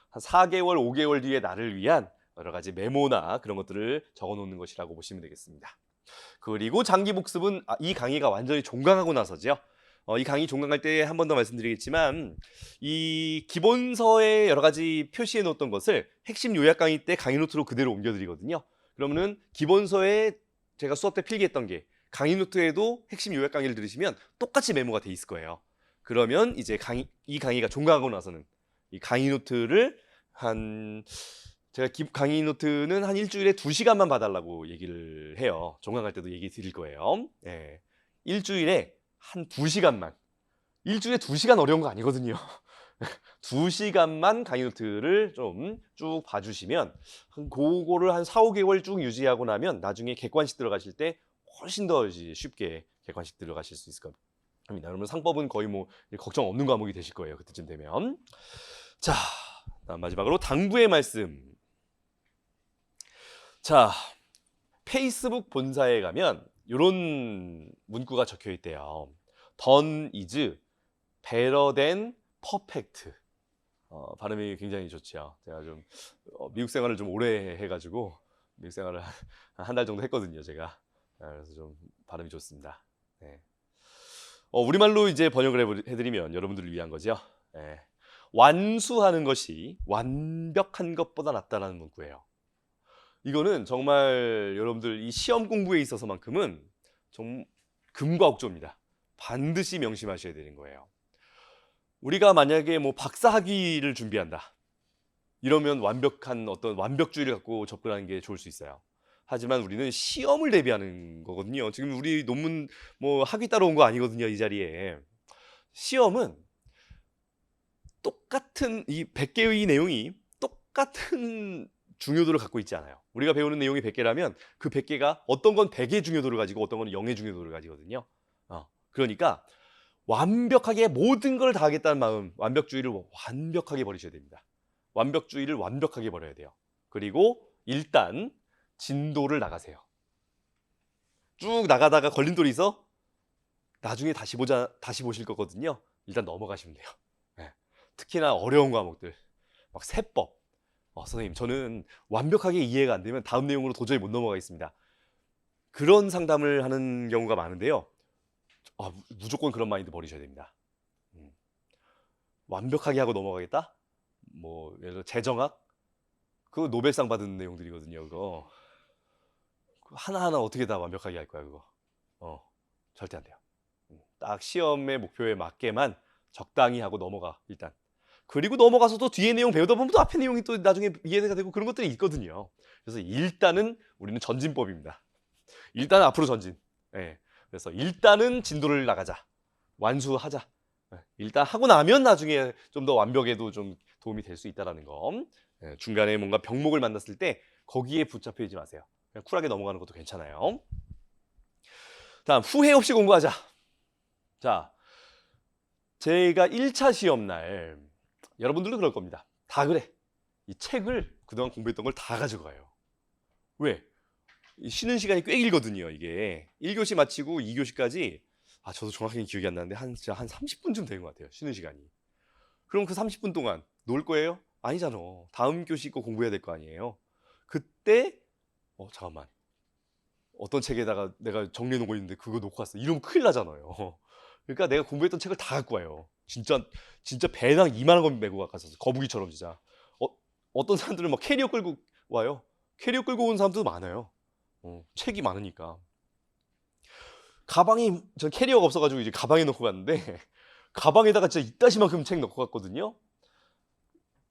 한 4개월, 5개월 뒤에 나를 위한 여러 가지 메모나 그런 것들을 적어 놓는 것이라고 보시면 되겠습니다. 그리고 장기 복습은 이 강의가 완전히 종강하고 나서죠. 이 강의 종강할 때 한 번 더 말씀드리겠지만 이 기본서에 여러 가지 표시해 놓았던 것을 핵심 요약 강의 때 강의 노트로 그대로 옮겨드리거든요. 그러면은 기본서에 제가 수업 때 필기했던 게 강의 노트에도 핵심 요약 강의를 들으시면 똑같이 메모가 돼 있을 거예요. 그러면 이제 이 강의가 종강하고 나서는 이 강의 노트를 제가 강의 노트는 한 일주일에 2시간만 봐달라고 얘기를 해요. 종강할 때도 얘기 드릴 거예요. 일주일에 한 2시간만. 일주일에 2시간 어려운 거 아니거든요. 2시간만 강의 노트를 좀 쭉 봐주시면 그거를 한 4, 5개월 쭉 유지하고 나면 나중에 객관식 들어가실 때 훨씬 더 쉽게 객관식 들어가실 수 있을 겁니다. 여러분 상법은 거의 걱정 없는 과목이 되실 거예요. 그때쯤 되면. 자, 다음 마지막으로 당부의 말씀. 자, 페이스북 본사에 가면 이런 문구가 적혀 있대요. Done is better than perfect. 발음이 굉장히 좋죠. 제가 좀 미국 생활을 좀 오래 해가지고 미국 생활을 한 달 정도 했거든요. 제가. 그래서 좀 발음이 좋습니다. 우리말로 이제 번역을 해드리면 여러분들을 위한 거죠. 완수하는 것이 완벽한 것보다 낫다라는 문구예요. 이거는 정말 여러분들 이 시험 공부에 있어서만큼은 좀 금과 옥조입니다. 반드시 명심하셔야 되는 거예요. 우리가 만약에 박사학위를 준비한다. 이러면 완벽한 어떤 완벽주의를 갖고 접근하는 게 좋을 수 있어요. 하지만 우리는 시험을 대비하는 거거든요. 지금 우리 논문 학위 따러 온 거 아니거든요. 이 자리에. 시험은 똑같은 이 100개의 내용이 똑같은 중요도를 갖고 있지 않아요. 우리가 배우는 내용이 100개라면 그 100개가 어떤 건 100의 중요도를 가지고 어떤 건 0의 중요도를 가지거든요. 그러니까 완벽하게 모든 걸 다 하겠다는 마음, 완벽주의를 완벽하게 버리셔야 됩니다. 완벽주의를 완벽하게 버려야 돼요. 그리고 일단 진도를 나가세요. 쭉 나가다가 걸림돌이 있어 나중에 다시 보실 거거든요. 일단 넘어가시면 돼요. 특히나 어려운 과목들, 세법. 선생님, 저는 완벽하게 이해가 안 되면 다음 내용으로 도저히 못 넘어가겠습니다. 그런 상담을 하는 경우가 많은데요. 무조건 그런 마인드 버리셔야 됩니다. 완벽하게 하고 넘어가겠다? 예를 들어 재정학? 그거 노벨상 받은 내용들이거든요. 그거 하나하나 어떻게 다 완벽하게 할 거야 그거. 절대 안 돼요. 딱 시험의 목표에 맞게만 적당히 하고 넘어가 일단. 그리고 넘어가서도 뒤에 내용 배우다 보면 또 앞에 내용이 또 나중에 이해가 되고 그런 것들이 있거든요. 그래서 일단은 우리는 전진법입니다. 일단은 앞으로 전진. 그래서 일단은 진도를 나가자. 완수하자. 일단 하고 나면 나중에 좀 더 완벽에도 좀 도움이 될 수 있다라는 거. 중간에 뭔가 병목을 만났을 때 거기에 붙잡혀 있지 마세요. 그냥 쿨하게 넘어가는 것도 괜찮아요. 다음, 후회 없이 공부하자. 자, 제가 1차 시험 날 여러분들도 그럴 겁니다. 다 그래. 이 책을 그동안 공부했던 걸 다 가지고 가요. 왜? 쉬는 시간이 꽤 길거든요, 이게. 1교시 마치고 2교시까지 저도 정확하게 기억이 안 나는데 진짜 한 30분쯤 되는 것 같아요, 쉬는 시간이. 그럼 그 30분 동안 놀 거예요? 아니잖아. 다음 교시 거 공부해야 될 거 아니에요. 그때 잠깐만. 어떤 책에다가 내가 정리해 놓고 있는데 그거 놓고 왔어. 이러면 큰일 나잖아요. 그러니까 내가 공부했던 책을 다 갖고 와요. 진짜 배당 2만 원 메고 갔었어. 거북이처럼 진짜. 어떤 사람들은 막 캐리어 끌고 와요. 캐리어 끌고 온 사람도 많아요. 책이 많으니까. 전 캐리어가 없어가지고 이제 가방에 넣고 갔는데 가방에다가 진짜 이따시만큼 책 넣고 갔거든요.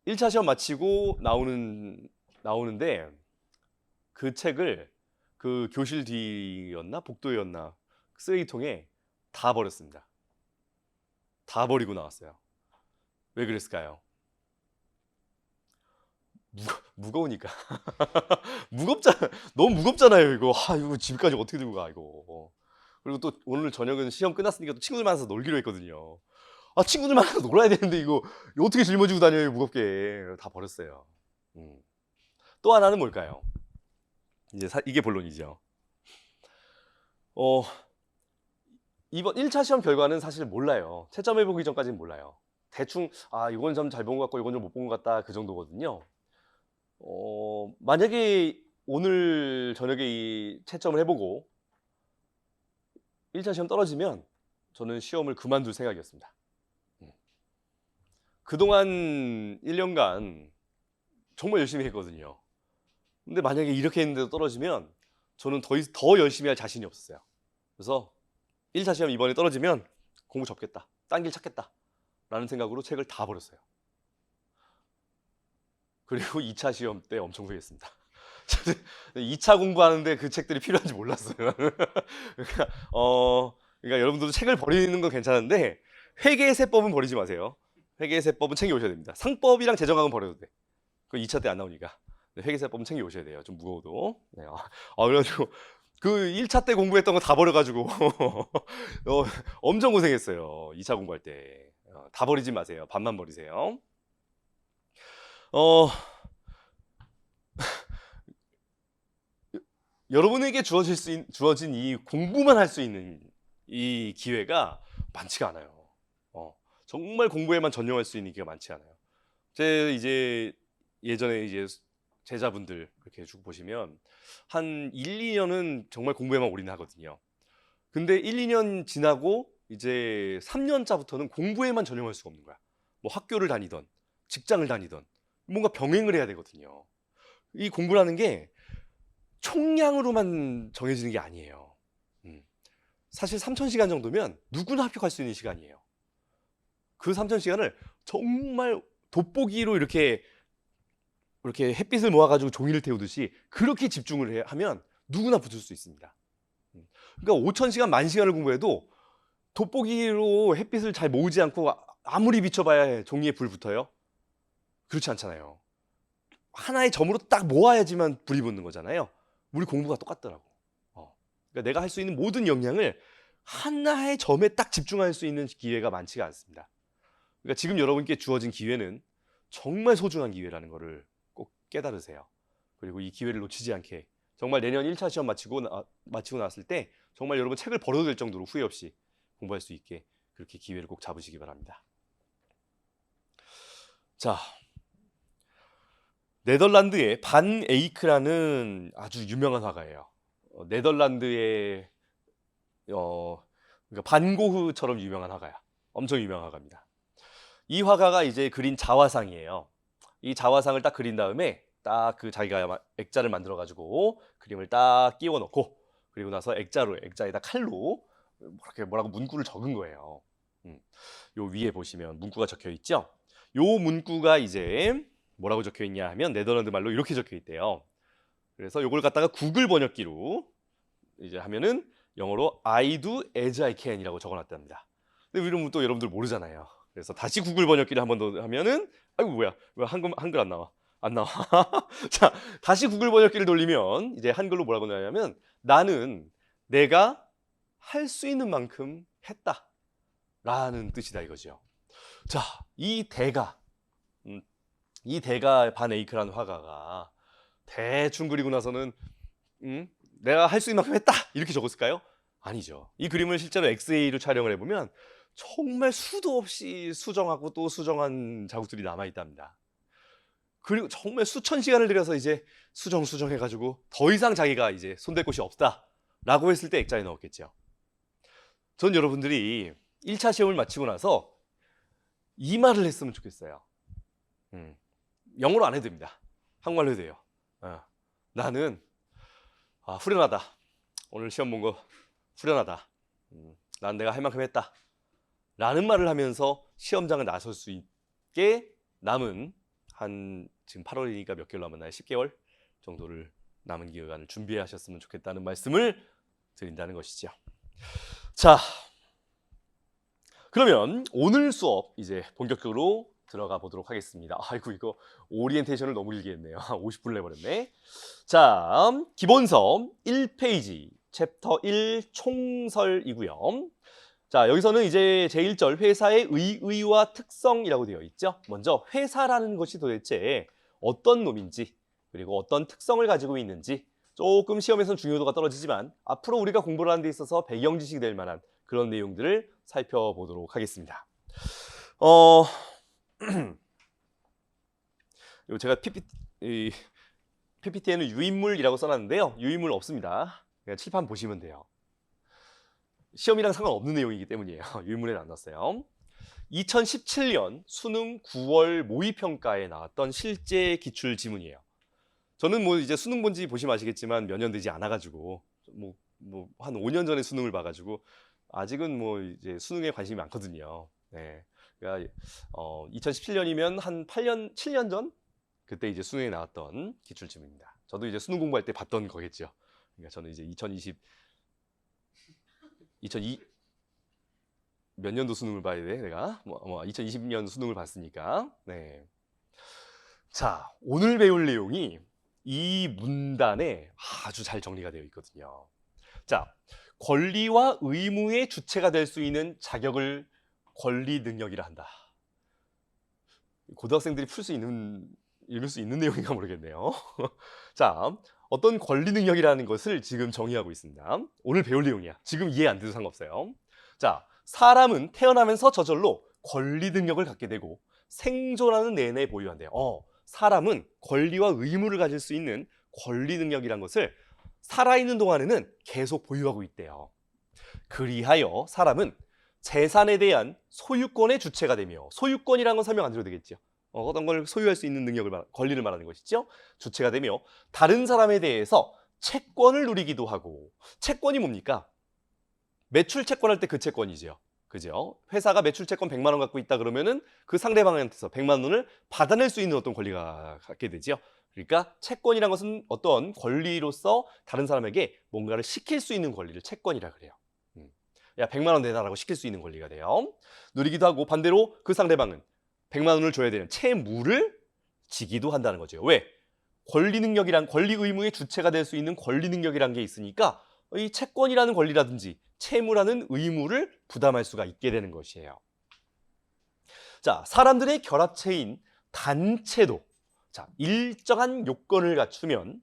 1차 시험 마치고 나오는데 그 책을 그 교실 뒤였나 복도였나 쓰레기통에 다 버렸습니다. 다 버리고 나왔어요. 왜 그랬을까요? 무거우니까. 너무 무겁잖아요, 이거. 이거 집까지 어떻게 들고 가, 이거. 그리고 또 오늘 저녁은 시험 끝났으니까 또 친구들 만나서 놀기로 했거든요. 친구들 만나서 놀아야 되는데 이거 어떻게 짊어지고 다녀요, 무겁게. 다 버렸어요. 또 하나는 뭘까요? 이제 이게 본론이죠. 이번 1차 시험 결과는 사실 몰라요. 채점해 보기 전까지는 몰라요. 대충 이건 좀 잘 본 것 같고 이건 좀 못 본 것 같다, 그 정도거든요. 만약에 오늘 저녁에 이 채점을 해보고 1차 시험 떨어지면 저는 시험을 그만둘 생각이었습니다. 그동안 1년간 정말 열심히 했거든요. 근데 만약에 이렇게 했는데도 떨어지면 저는 더 열심히 할 자신이 없었어요. 그래서 1차 시험 이번에 떨어지면 공부 접겠다, 딴 길 찾겠다 라는 생각으로 책을 다 버렸어요. 그리고 2차 시험 때 엄청 후회했습니다. 2차 공부하는데 그 책들이 필요한지 몰랐어요. 그러니까 여러분들도 책을 버리는 건 괜찮은데 회계의 세법은 버리지 마세요. 회계의 세법은 챙겨 오셔야 됩니다. 상법이랑 재정학은 버려도 돼. 그 2차 때 안 나오니까. 회계 세법은 챙겨 오셔야 돼요. 좀 무거워도. 네. 그래가지고 그 1차 때 공부했던 거 다 버려가지고 엄청 고생했어요. 2차 공부할 때. 다 버리지 마세요. 반만 버리세요. 여러분에게 주어진 이 공부만 할 수 있는 이 기회가 많지가 않아요. 정말 공부에만 전념할 수 있는 기회가 많지 않아요. 이제 예전에 이제 제자분들 이렇게 쭉 보시면 한 1, 2년은 정말 공부에만 올인하거든요. 근데 1, 2년 지나고 이제 3년차부터는 공부에만 전념할 수가 없는 거야. 뭐 학교를 다니던 직장을 다니던 뭔가 병행을 해야 되거든요. 이 공부라는 게 총량으로만 정해지는 게 아니에요. 사실 3,000시간 정도면 누구나 합격할 수 있는 시간이에요. 그 3,000시간을 정말 돋보기로 이렇게 햇빛을 모아가지고 종이를 태우듯이 그렇게 집중을 하면 누구나 붙을 수 있습니다. 그러니까 5,000시간, 10,000시간을 공부해도 돋보기로 햇빛을 잘 모으지 않고 아무리 비춰봐야 종이에 불 붙어요? 그렇지 않잖아요. 하나의 점으로 딱 모아야지만 불이 붙는 거잖아요. 우리 공부가 똑같더라고. 그러니까 내가 할 수 있는 모든 역량을 하나의 점에 딱 집중할 수 있는 기회가 많지가 않습니다. 그러니까 지금 여러분께 주어진 기회는 정말 소중한 기회라는 것을 꼭 깨달으세요. 그리고 이 기회를 놓치지 않게 정말 내년 1차 시험 마치고 나왔을 때 정말 여러분 책을 버려도 될 정도로 후회 없이 공부할 수 있게 그렇게 기회를 꼭 잡으시기 바랍니다. 자, 네덜란드의 반 에이크라는 아주 유명한 화가예요. 네덜란드의 그러니까 반 고흐처럼 유명한 화가야. 엄청 유명한 화가입니다. 이 화가가 이제 그린 자화상이에요. 이 자화상을 딱 그린 다음에 딱 그 자기가 액자를 만들어 가지고 그림을 딱 끼워 넣고 그리고 나서 액자에다 칼로 이렇게 뭐라고 문구를 적은 거예요. 요 위에 보시면 문구가 적혀 있죠. 요 문구가 이제 뭐라고 적혀 있냐 하면 네덜란드 말로 이렇게 적혀 있대요. 그래서 요걸 갖다가 구글 번역기로 이제 하면은 영어로 I do as I can 이라고 적어 놨답니다. 근데 이러면 또 여러분들 모르잖아요. 그래서 다시 구글 번역기를 한 번 더 하면은 아이고 뭐야 왜 한글 안 나와 안 나와. 자 다시 구글 번역기를 돌리면 이제 한글로 뭐라고 나오냐면 나는 내가 할 수 있는 만큼 했다라는 뜻이다 이거죠. 자 이 대가 이 대가 반 에이크라는 화가가 대충 그리고 나서는 내가 할 수 있는 만큼 했다 이렇게 적었을까요? 아니죠. 이 그림을 실제로 엑스레이로 촬영을 해보면 정말 수도 없이 수정하고 또 수정한 자국들이 남아있답니다. 그리고 정말 수천 시간을 들여서 이제 수정해가지고 더 이상 자기가 이제 손댈 곳이 없다라고 했을 때 액자에 넣었겠죠. 전 여러분들이 1차 시험을 마치고 나서 이 말을 했으면 좋겠어요. 영어로 안 해도 됩니다. 한국말로 해도 돼요. 나는 후련하다. 오늘 시험 본 거 후련하다. 난 내가 할 만큼 했다. 라는 말을 하면서 시험장을 나설 수 있게 남은 한 지금 8월이니까 몇 개월 남았나요? 10개월 정도를 남은 기간을 준비하셨으면 좋겠다는 말씀을 드린다는 것이죠. 자, 그러면 오늘 수업 이제 본격적으로 들어가 보도록 하겠습니다. 아이고 이거 오리엔테이션을 너무 길게 했네요. 50분을 내버렸네. 자, 기본서 1페이지 챕터 1 총설이고요. 자, 여기서는 이제 제1절 회사의 의의와 특성이라고 되어 있죠. 먼저 회사라는 것이 도대체 어떤 놈인지 그리고 어떤 특성을 가지고 있는지 조금 시험에서는 중요도가 떨어지지만 앞으로 우리가 공부를 하는 데 있어서 배경 지식이 될 만한 그런 내용들을 살펴보도록 하겠습니다. 제가 PPT에는 유인물이라고 써놨는데요. 유인물 없습니다. 그냥 칠판 보시면 돼요. 시험이랑 상관없는 내용이기 때문이에요. 유인물에는 안 넣었어요. 2017년 수능 9월 모의평가에 나왔던 실제 기출 지문이에요. 저는 뭐 이제 수능 본지 보시면 아시겠지만 몇 년 되지 않아가지고 뭐 한 5년 전에 수능을 봐가지고 아직은 뭐 이제 수능에 관심이 많거든요. 네. 그러니까 2017년이면 한 7년 전 그때 이제 수능에 나왔던 기출 지문입니다. 저도 이제 수능 공부할 때 봤던 거겠죠. 그러니까 저는 이제 2002 몇 년도 수능을 봐야 돼 내가 2020년 수능을 봤으니까. 네. 자 오늘 배울 내용이 이 문단에 아주 잘 정리가 되어 있거든요. 자 권리와 의무의 주체가 될 수 있는 자격을 권리 능력이라 한다. 고등학생들이 읽을 수 있는 내용인가 모르겠네요. 자, 어떤 권리 능력이라는 것을 지금 정의하고 있습니다. 오늘 배울 내용이야. 지금 이해 안 돼도 상관없어요. 자, 사람은 태어나면서 저절로 권리 능력을 갖게 되고 생존하는 내내 보유한대요. 사람은 권리와 의무를 가질 수 있는 권리 능력이란 것을 살아있는 동안에는 계속 보유하고 있대요. 그리하여 사람은 재산에 대한 소유권의 주체가 되며, 소유권이라는 건 설명 안 드려도 되겠죠. 어떤 걸 소유할 수 있는 권리를 말하는 것이죠. 주체가 되며 다른 사람에 대해서 채권을 누리기도 하고. 채권이 뭡니까? 매출 채권할 때 그 채권이죠. 그죠? 회사가 매출 채권 100만 원 갖고 있다 그러면은 그 상대방한테서 100만 원을 받아낼 수 있는 어떤 권리가 갖게 되죠. 그러니까 채권이란 것은 어떤 권리로서 다른 사람에게 뭔가를 시킬 수 있는 권리를 채권이라 그래요. 야 100만 원 내놔라고 시킬 수 있는 권리가 돼요. 누리기도 하고 반대로 그 상대방은 100만 원을 줘야 되는 채무를 지기도 한다는 거죠. 왜? 권리 의무의 주체가 될 수 있는 권리 능력이란 게 있으니까 이 채권이라는 권리라든지 채무라는 의무를 부담할 수가 있게 되는 것이에요. 자, 사람들의 결합체인 단체도 일정한 요건을 갖추면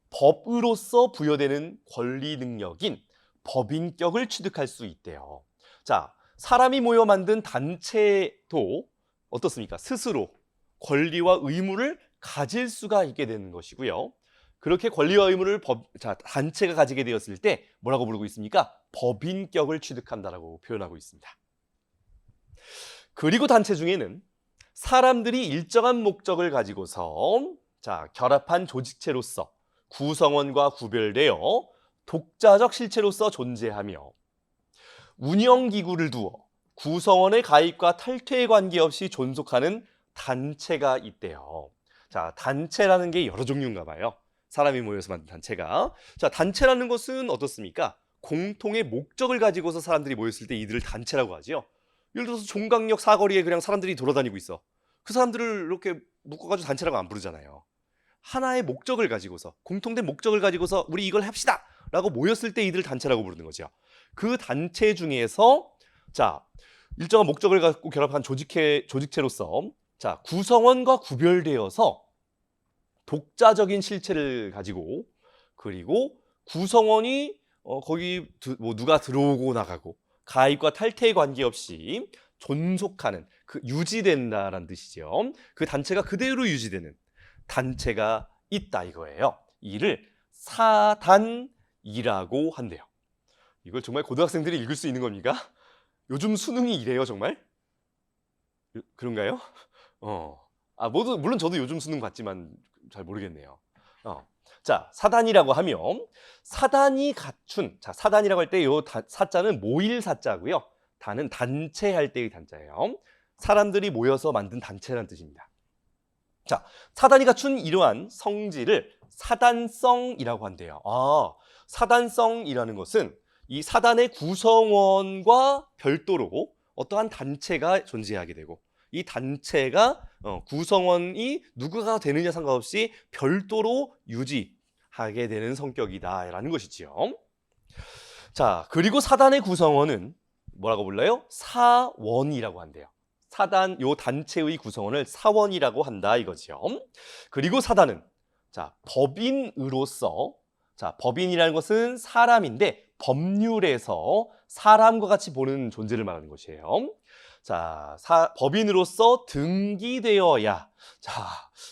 법으로서 부여되는 권리 능력인 법인격을 취득할 수 있대요. 자, 사람이 모여 만든 단체도 어떻습니까? 스스로 권리와 의무를 가질 수가 있게 되는 것이고요. 그렇게 권리와 의무를 단체가 가지게 되었을 때 뭐라고 부르고 있습니까? 법인격을 취득한다라고 표현하고 있습니다. 그리고 단체 중에는 사람들이 일정한 목적을 가지고서 결합한 조직체로서 구성원과 구별되어 독자적 실체로서 존재하며 운영기구를 두어 구성원의 가입과 탈퇴에 관계없이 존속하는 단체가 있대요. 자, 단체라는 게 여러 종류인가 봐요. 사람이 모여서 만든 단체가. 자, 단체라는 것은 어떻습니까? 공통의 목적을 가지고서 사람들이 모였을 때 이들을 단체라고 하죠. 예를 들어서 종강역 사거리에 그냥 사람들이 돌아다니고 있어. 그 사람들을 이렇게 묶어가지고 단체라고 안 부르잖아요. 하나의 목적을 가지고서, 공통된 목적을 가지고서 우리 이걸 합시다 라고 모였을 때 이들 단체라고 부르는 거죠. 그 단체 중에서 자, 일정한 목적을 갖고 결합한 조직체로서 자, 구성원과 구별되어서 독자적인 실체를 가지고, 그리고 구성원이 거기 뭐 누가 들어오고 나가고 가입과 탈퇴에 관계없이 존속하는, 그 유지된다라는 뜻이죠. 그 단체가 그대로 유지되는 단체가 있다 이거예요. 이를 사단이라고 한대요. 이걸 정말 고등학생들이 읽을 수 있는 겁니까? 요즘 수능이 이래요, 정말? 그런가요? 물론 저도 요즘 수능 봤지만 잘 모르겠네요. 자, 사단이라고 하면 사단이 갖춘, 자, 사단이라고 할 때 요 사자는 모일 사자고요. 단은 단체 할 때의 단자예요. 사람들이 모여서 만든 단체라는 뜻입니다. 자, 사단이 갖춘 이러한 성질을 사단성이라고 한대요. 사단성이라는 것은 이 사단의 구성원과 별도로 어떠한 단체가 존재하게 되고, 이 단체가 구성원이 누구가 되느냐 상관없이 별도로 유지하게 되는 성격이다라는 것이지요. 자, 그리고 사단의 구성원은 뭐라고 불러요? 사원이라고 한대요. 사단, 요 단체의 구성원을 사원이라고 한다 이거죠. 그리고 사단은 자, 법인으로서, 자, 법인이라는 것은 사람인데 법률에서 사람과 같이 보는 존재를 말하는 것이에요. 자, 법인으로서 등기되어야, 자,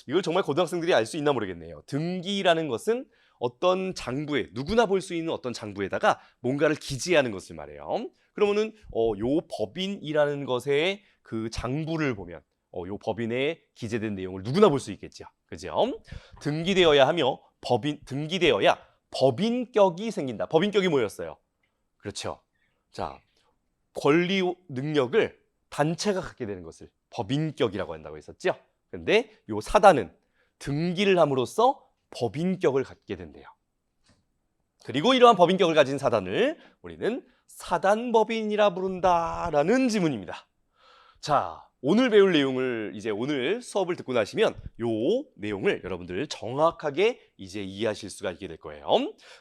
이걸 정말 고등학생들이 알 수 있나 모르겠네요. 등기라는 것은 어떤 장부에, 누구나 볼 수 있는 어떤 장부에다가 뭔가를 기재하는 것을 말해요. 그러면은 요 법인이라는 것의 그 장부를 보면 요 법인에 기재된 내용을 누구나 볼 수 있겠죠. 그죠? 등기되어야 하며 등기되어야 법인격이 생긴다. 법인격이 뭐였어요? 그렇죠. 자, 권리 능력을 단체가 갖게 되는 것을 법인격이라고 한다고 했었죠. 근데 요 사단은 등기를 함으로써 법인격을 갖게 된대요. 그리고 이러한 법인격을 가진 사단을 우리는 사단법인이라 부른다라는 지문입니다. 자, 오늘 배울 내용을 이제 오늘 수업을 듣고 나시면 요 내용을 여러분들 정확하게 이제 이해하실 수가 있게 될 거예요.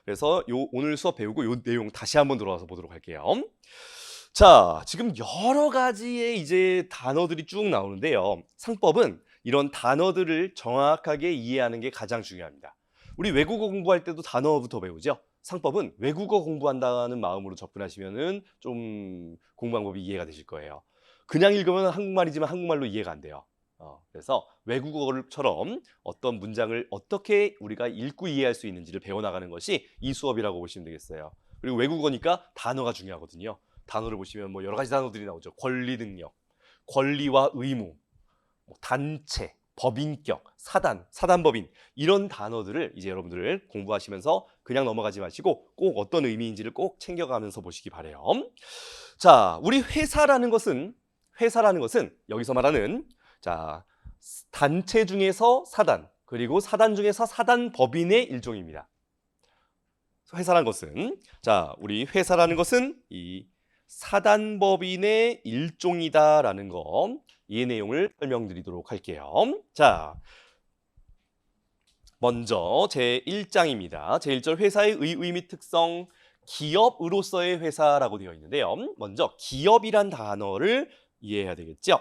그래서 요 오늘 수업 배우고 요 내용 다시 한번 돌아와서 보도록 할게요. 자, 지금 여러 가지의 이제 단어들이 쭉 나오는데요. 상법은 이런 단어들을 정확하게 이해하는 게 가장 중요합니다. 우리 외국어 공부할 때도 단어부터 배우죠. 상법은 외국어 공부한다는 마음으로 접근하시면은 좀 공부 방법이 이해가 되실 거예요. 그냥 읽으면 한국말이지만 한국말로 이해가 안 돼요. 그래서 외국어처럼 어떤 문장을 어떻게 우리가 읽고 이해할 수 있는지를 배워나가는 것이 이 수업이라고 보시면 되겠어요. 그리고 외국어니까 단어가 중요하거든요. 단어를 보시면 뭐 여러 가지 단어들이 나오죠. 권리 능력, 권리와 의무, 단체, 법인격, 사단법인, 이런 단어들을 이제 여러분들 공부하시면서 그냥 넘어가지 마시고 꼭 어떤 의미인지를 꼭 챙겨가면서 보시기 바래요. 자, 우리 회사라는 것은 여기서 말하는 자, 단체 중에서 사단, 그리고 사단 중에서 사단법인의 일종입니다. 회사라는 것은, 자, 우리 회사라는 것은 이 사단법인의 일종이다라는 거, 이 내용을 설명드리도록 할게요. 자, 먼저 제1장입니다. 제1절 회사의 의의 및 특성, 기업으로서의 회사라고 되어 있는데요. 먼저 기업이란 단어를 이해해야 되겠죠.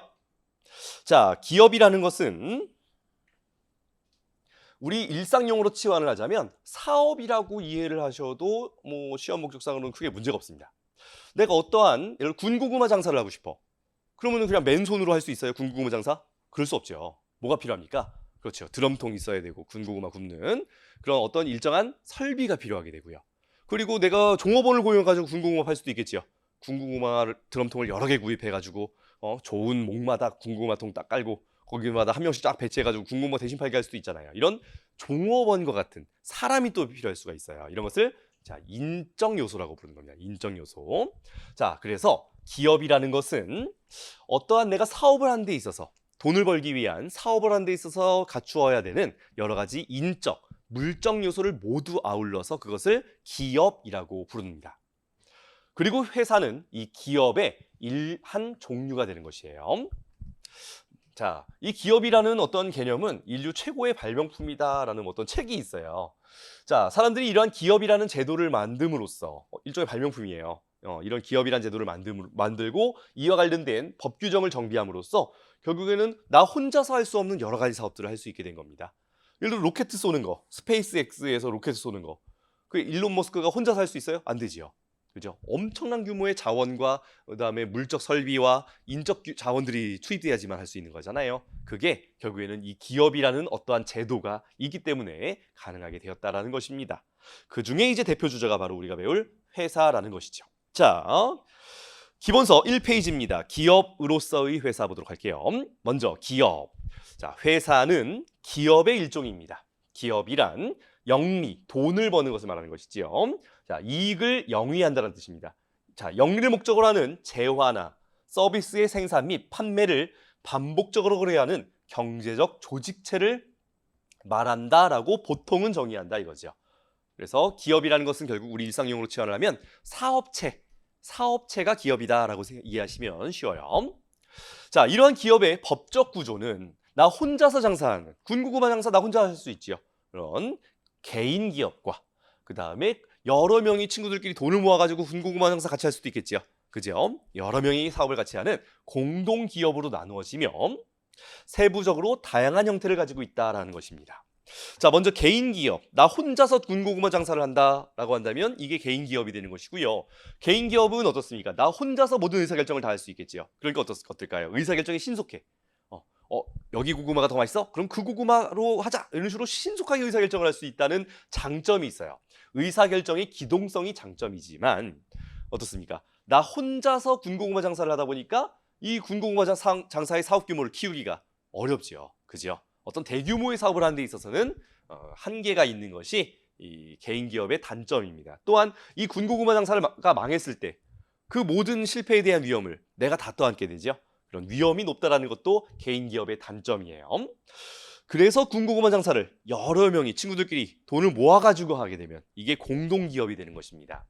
자, 기업이라는 것은 우리 일상용어로 치환을 하자면 사업이라고 이해를 하셔도 뭐 시험 목적상으로는 크게 문제가 없습니다. 내가 어떠한 예를 들어 군고구마 장사를 하고 싶어. 그러면 그냥 맨손으로 할 수 있어요? 군고구마 장사? 그럴 수 없죠. 뭐가 필요합니까? 그렇죠. 드럼통 있어야 되고 군고구마 굽는 그런 어떤 일정한 설비가 필요하게 되고요. 그리고 내가 종업원을 고용해가지고 군고구마 팔 수도 있겠지요. 군고구마 드럼통을 여러 개 구입해가지고 좋은 목마다 군고구마통 딱 깔고 거기마다 한 명씩 쫙 배치해가지고 군고구마 대신 팔게 할 수도 있잖아요. 이런 종업원과 같은 사람이 또 필요할 수가 있어요. 이런 것을 자, 인적 요소라고 부르는 겁니다. 인적 요소. 자, 그래서 기업이라는 것은 어떠한 내가 사업을 하는 데 있어서 돈을 벌기 위한 사업을 하는 데 있어서 갖추어야 되는 여러 가지 인적, 물적 요소를 모두 아울러서 그것을 기업이라고 부릅니다. 그리고 회사는 이 기업의 한 종류가 되는 것이에요. 자, 이 기업이라는 어떤 개념은 인류 최고의 발명품이다라는 어떤 책이 있어요. 자, 사람들이 이러한 기업이라는 제도를 만듦으로써 일종의 발명품이에요. 이런 기업이라는 제도를 만들고 이와 관련된 법 규정을 정비함으로써 결국에는 나 혼자서 할 수 없는 여러 가지 사업들을 할 수 있게 된 겁니다. 예를 들어 로켓 쏘는 거, 스페이스X에서 로켓 쏘는 거. 그 일론 머스크가 혼자서 할 수 있어요? 안 되지요. 그죠? 엄청난 규모의 자원과 그다음에 물적 설비와 인적 자원들이 투입돼야지만 할 수 있는 거잖아요. 그게 결국에는 이 기업이라는 어떠한 제도가 있기 때문에 가능하게 되었다라는 것입니다. 그 중에 이제 대표 주자가 바로 우리가 배울 회사라는 것이죠. 자, 기본서 1페이지입니다. 기업으로서의 회사 보도록 할게요. 먼저 기업. 자, 회사는 기업의 일종입니다. 기업이란 영리, 돈을 버는 것을 말하는 것이지요. 자, 이익을 영위한다는 뜻입니다. 자, 영리를 목적으로 하는 재화나 서비스의 생산 및 판매를 반복적으로 해야 하는 경제적 조직체를 말한다라고 보통은 정의한다 이거죠. 그래서 기업이라는 것은 결국 우리 일상용어로 치환을 하면 사업체가 기업이다라고 이해하시면 쉬워요. 자, 이러한 기업의 법적 구조는 나 혼자서 장사하는 군고구마 장사 나 혼자 할 수 있지요. 그런 개인 기업과 그 다음에 여러 명이 친구들끼리 돈을 모아가지고 군고구마 장사 같이 할 수도 있겠지요. 그죠? 여러 명이 사업을 같이 하는 공동 기업으로 나누어지며 세부적으로 다양한 형태를 가지고 있다라는 것입니다. 자, 먼저 개인 기업. 나 혼자서 군고구마 장사를 한다라고 한다면 이게 개인 기업이 되는 것이고요. 개인 기업은 어떻습니까? 나 혼자서 모든 의사결정을 다 할 수 있겠지요. 그러니까 어떨까요? 의사결정이 신속해. 여기 고구마가 더 맛있어? 그럼 그 고구마로 하자. 이런 식으로 신속하게 의사결정을 할 수 있다는 장점이 있어요. 의사결정의 기동성이 장점이지만 어떻습니까? 나 혼자서 군고구마 장사를 하다 보니까 이 군고구마 장사의 사업 규모를 키우기가 어렵지요. 그죠? 어떤 대규모의 사업을 하는 데 있어서는 한계가 있는 것이 이 개인 기업의 단점입니다. 또한 이 군고구마 장사가 망했을 때 그 모든 실패에 대한 위험을 내가 다 떠안게 되죠. 그런 위험이 높다라는 것도 개인 기업의 단점이에요. 그래서 군고구마 장사를 여러 명이 친구들끼리 돈을 모아가지고 하게 되면 이게 공동 기업이 되는 것입니다.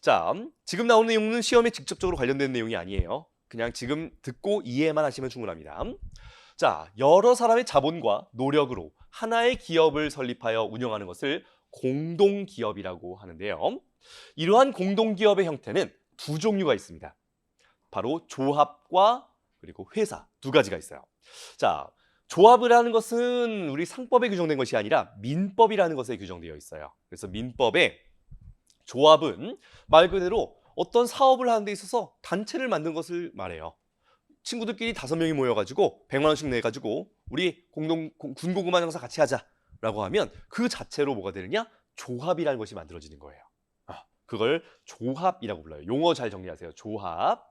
자, 지금 나오는 내용은 시험에 직접적으로 관련된 내용이 아니에요. 그냥 지금 듣고 이해만 하시면 충분합니다. 자, 여러 사람의 자본과 노력으로 하나의 기업을 설립하여 운영하는 것을 공동기업이라고 하는데요. 이러한 공동기업의 형태는 두 종류가 있습니다. 바로 조합과 그리고 회사 두 가지가 있어요. 자, 조합이라는 것은 우리 상법에 규정된 것이 아니라 민법이라는 것에 규정되어 있어요. 그래서 민법에 조합은 말 그대로 어떤 사업을 하는 데 있어서 단체를 만든 것을 말해요. 친구들끼리 5명이 모여가지고 100만 원씩 내가지고 우리 군고구마 장사 같이 하자라고 하면 그 자체로 뭐가 되느냐? 조합이라는 것이 만들어지는 거예요. 그걸 조합이라고 불러요. 용어 잘 정리하세요. 조합.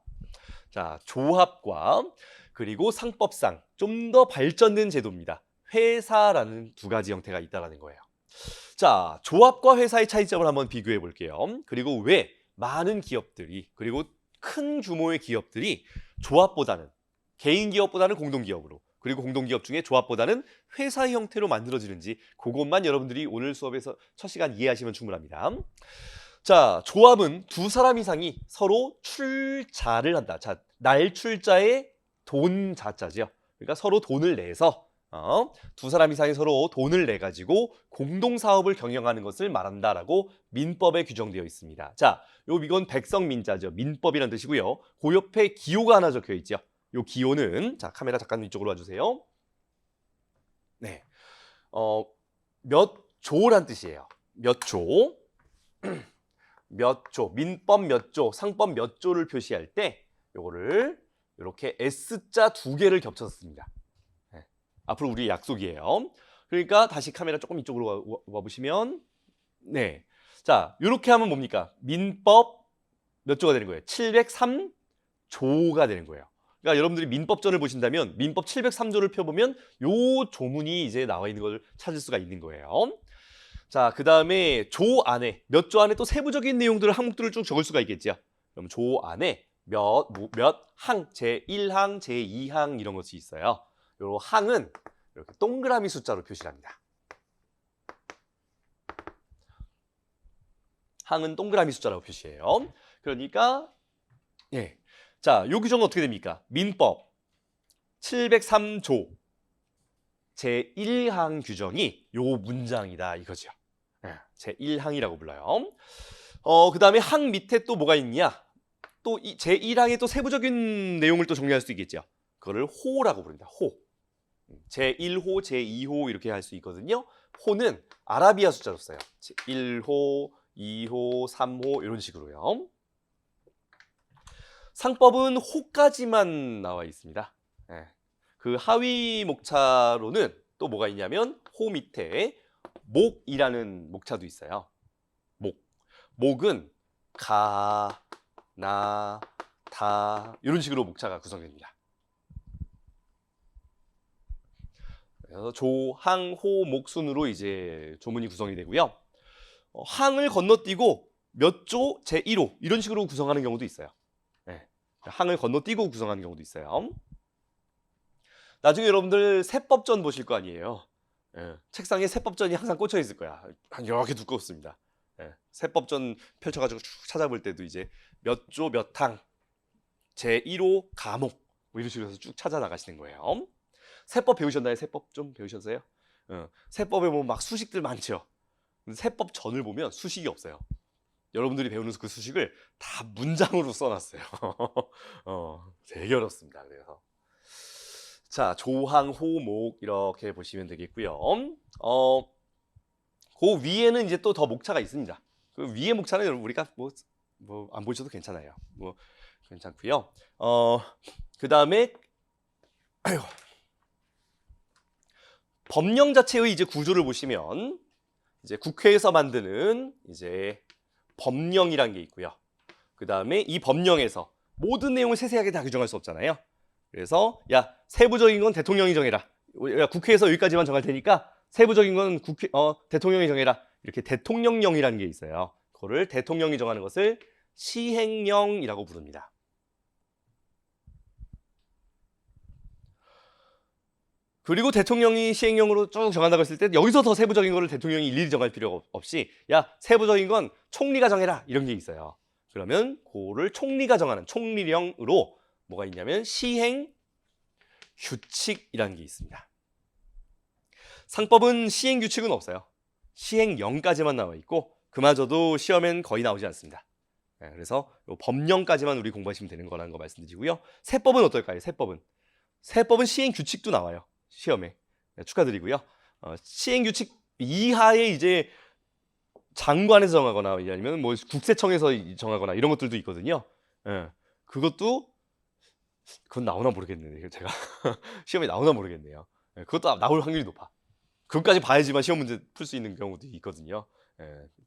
자, 조합과 그리고 상법상 좀 더 발전된 제도입니다. 회사라는 두 가지 형태가 있다는 거예요. 자, 조합과 회사의 차이점을 한번 비교해 볼게요. 그리고 왜 많은 기업들이 그리고 큰 규모의 기업들이 조합보다는 개인 기업보다는 공동기업으로 그리고 공동기업 중에 조합보다는 회사 형태로 만들어지는지 그것만 여러분들이 오늘 수업에서 첫 시간 이해하시면 충분합니다. 자, 조합은 두 사람 이상이 서로 출자를 한다. 자, 날 출자에 돈 자자죠. 그러니까 서로 돈을 내서 두 사람 이상이 서로 돈을 내 가지고 공동 사업을 경영하는 것을 말한다라고 민법에 규정되어 있습니다. 자, 이건 백성민자죠. 민법이라는 뜻이고요. 그 옆에 기호가 하나 적혀 있죠. 요 기호는 자, 카메라 잠깐 이쪽으로 와주세요. 네, 몇 조란 뜻이에요. 몇 조. 몇 조, 민법 몇 조, 상법 몇 조를 표시할 때 요거를 이렇게 S자 2개를 겹쳐서 씁니다. 네. 앞으로 우리의 약속이에요. 그러니까 다시 카메라 조금 이쪽으로 와보시면 네, 자, 이렇게 하면 뭡니까? 민법 몇 조가 되는 거예요? 703조가 되는 거예요. 그러니까 여러분들이 민법전을 보신다면 민법 703조를 펴보면 요 조문이 이제 나와 있는 걸 찾을 수가 있는 거예요. 자, 그 다음에 조 안에 몇 조 안에 또 세부적인 내용들을 항목들을 쭉 적을 수가 있겠죠. 그럼 조 안에 몇 항, 제1항, 제2항 이런 것이 있어요. 요 항은 이렇게 동그라미 숫자로 표시를 합니다. 항은 동그라미 숫자라고 표시해요. 그러니까 예. 자, 요 규정은 어떻게 됩니까? 민법 703조 제1항 규정이 요 문장이다 이거죠. 예, 제1항이라고 불러요. 그다음에 항 밑에 또 뭐가 있냐? 또 이 제1항의 또 세부적인 내용을 또 정리할 수 있겠죠. 그거를 호라고 부릅니다. 호. 제1호, 제2호 이렇게 할 수 있거든요. 호는 아라비아 숫자로 써요. 1호, 2호, 3호 이런 식으로요. 상법은 호까지만 나와 있습니다. 예. 그 하위 목차로는 또 뭐가 있냐면 호 밑에 목이라는 목차도 있어요. 목. 목은 가, 나, 다 이런 식으로 목차가 구성됩니다. 그래서 조, 항, 호, 목 순으로 이제 조문이 구성이 되고요. 항을 건너뛰고 몇 조, 제1호 이런 식으로 구성하는 경우도 있어요. 네. 항을 건너뛰고 구성하는 경우도 있어요. 나중에 여러분들 세법전 보실 거 아니에요. 예. 책상에 세법전이 항상 꽂혀 있을 거야. 이렇게 두껍습니다. 예. 세법전 펼쳐가지고 쭉 찾아볼 때도 이제 몇 조, 몇 항, 제1호 과목 뭐 이런 식으로 해서 쭉 찾아 나가시는 거예요. 세법 배우셨나요? 세법 좀 배우셨어요? 세법에 보면 막 수식들 많죠. 근데 세법 전을 보면 수식이 없어요. 여러분들이 배우는 그 수식을 다 문장으로 써놨어요. 되게 어렵습니다. 그래서 자, 조항, 호, 목 이렇게 보시면 되겠고요. 그 위에는 이제 또 더 목차가 있습니다. 그 위에 목차는 여러분 우리가 뭐 안 보셔도 괜찮아요. 뭐 괜찮고요. 그 다음에 법령 자체의 이제 구조를 보시면 이제 국회에서 만드는 이제 법령이란 게 있고요. 그 다음에 이 법령에서 모든 내용을 세세하게 다 규정할 수 없잖아요. 그래서 야, 세부적인 건 대통령이 정해라. 야, 국회에서 여기까지만 정할 테니까 세부적인 건 대통령이 정해라. 이렇게 대통령령이라는 게 있어요. 그거를 대통령이 정하는 것을 시행령이라고 부릅니다. 그리고 대통령이 시행령으로 쭉 정한다고 했을 때 여기서 더 세부적인 거를 대통령이 일일이 정할 필요 없이 야, 세부적인 건 총리가 정해라 이런 게 있어요. 그러면 그거를 총리가 정하는 총리령으로 뭐가 있냐면 시행 규칙이라는 게 있습니다. 상법은 시행 규칙은 없어요. 시행령까지만 나와 있고 그마저도 시험엔 거의 나오지 않습니다. 그래서 법령까지만 우리 공부하시면 되는 거라는 거 말씀드리고요. 세법은 어떨까요? 세법은 시행 규칙도 나와요. 시험에. 축하드리고요. 시행 규칙 이하의 이제 장관에서 정하거나 아니면 뭐 국세청에서 정하거나 이런 것들도 있거든요. 그건 나오나 모르겠네요. 제가 시험에 나오나 모르겠네요. 그것도 나올 확률이 높아. 그것까지 봐야지만 시험 문제 풀 수 있는 경우도 있거든요.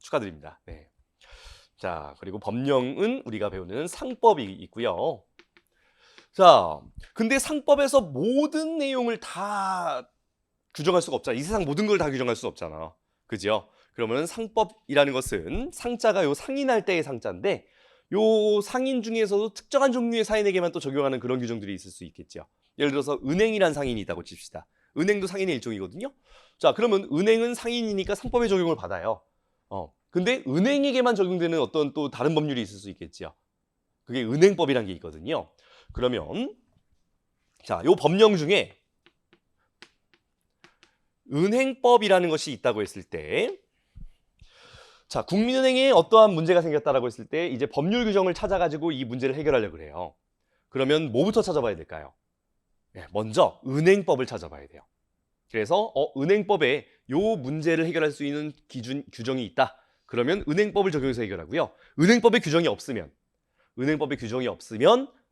축하드립니다. 네. 자, 그리고 법령은 우리가 배우는 상법이 있고요. 자, 근데 상법에서 모든 내용을 다 규정할 수가 없잖아. 이 세상 모든 걸 다 규정할 수 없잖아. 그죠? 그러면 상법이라는 것은 상자가 요 상인할 때의 상자인데 요 상인 중에서도 특정한 종류의 상인에게만 또 적용하는 그런 규정들이 있을 수 있겠죠. 예를 들어서 은행이란 상인이 있다고 칩시다. 은행도 상인의 일종이거든요. 자, 그러면 은행은 상인이니까 상법의 적용을 받아요. 근데 은행에게만 적용되는 어떤 또 다른 법률이 있을 수 있겠죠. 그게 은행법이란 게 있거든요. 그러면 자, 요 법령 중에 은행법이라는 것이 있다고 했을 때 자, 국민은행에 어떠한 문제가 생겼다라고 했을 때 이제 법률 규정을 찾아가지고 이 문제를 해결하려고 그래요. 그러면 뭐부터 찾아봐야 될까요? 먼저 은행법을 찾아봐야 돼요. 그래서 은행법에 요 문제를 해결할 수 있는 규정이 있다. 그러면 은행법을 적용해서 해결하고요. 은행법에 규정이 없으면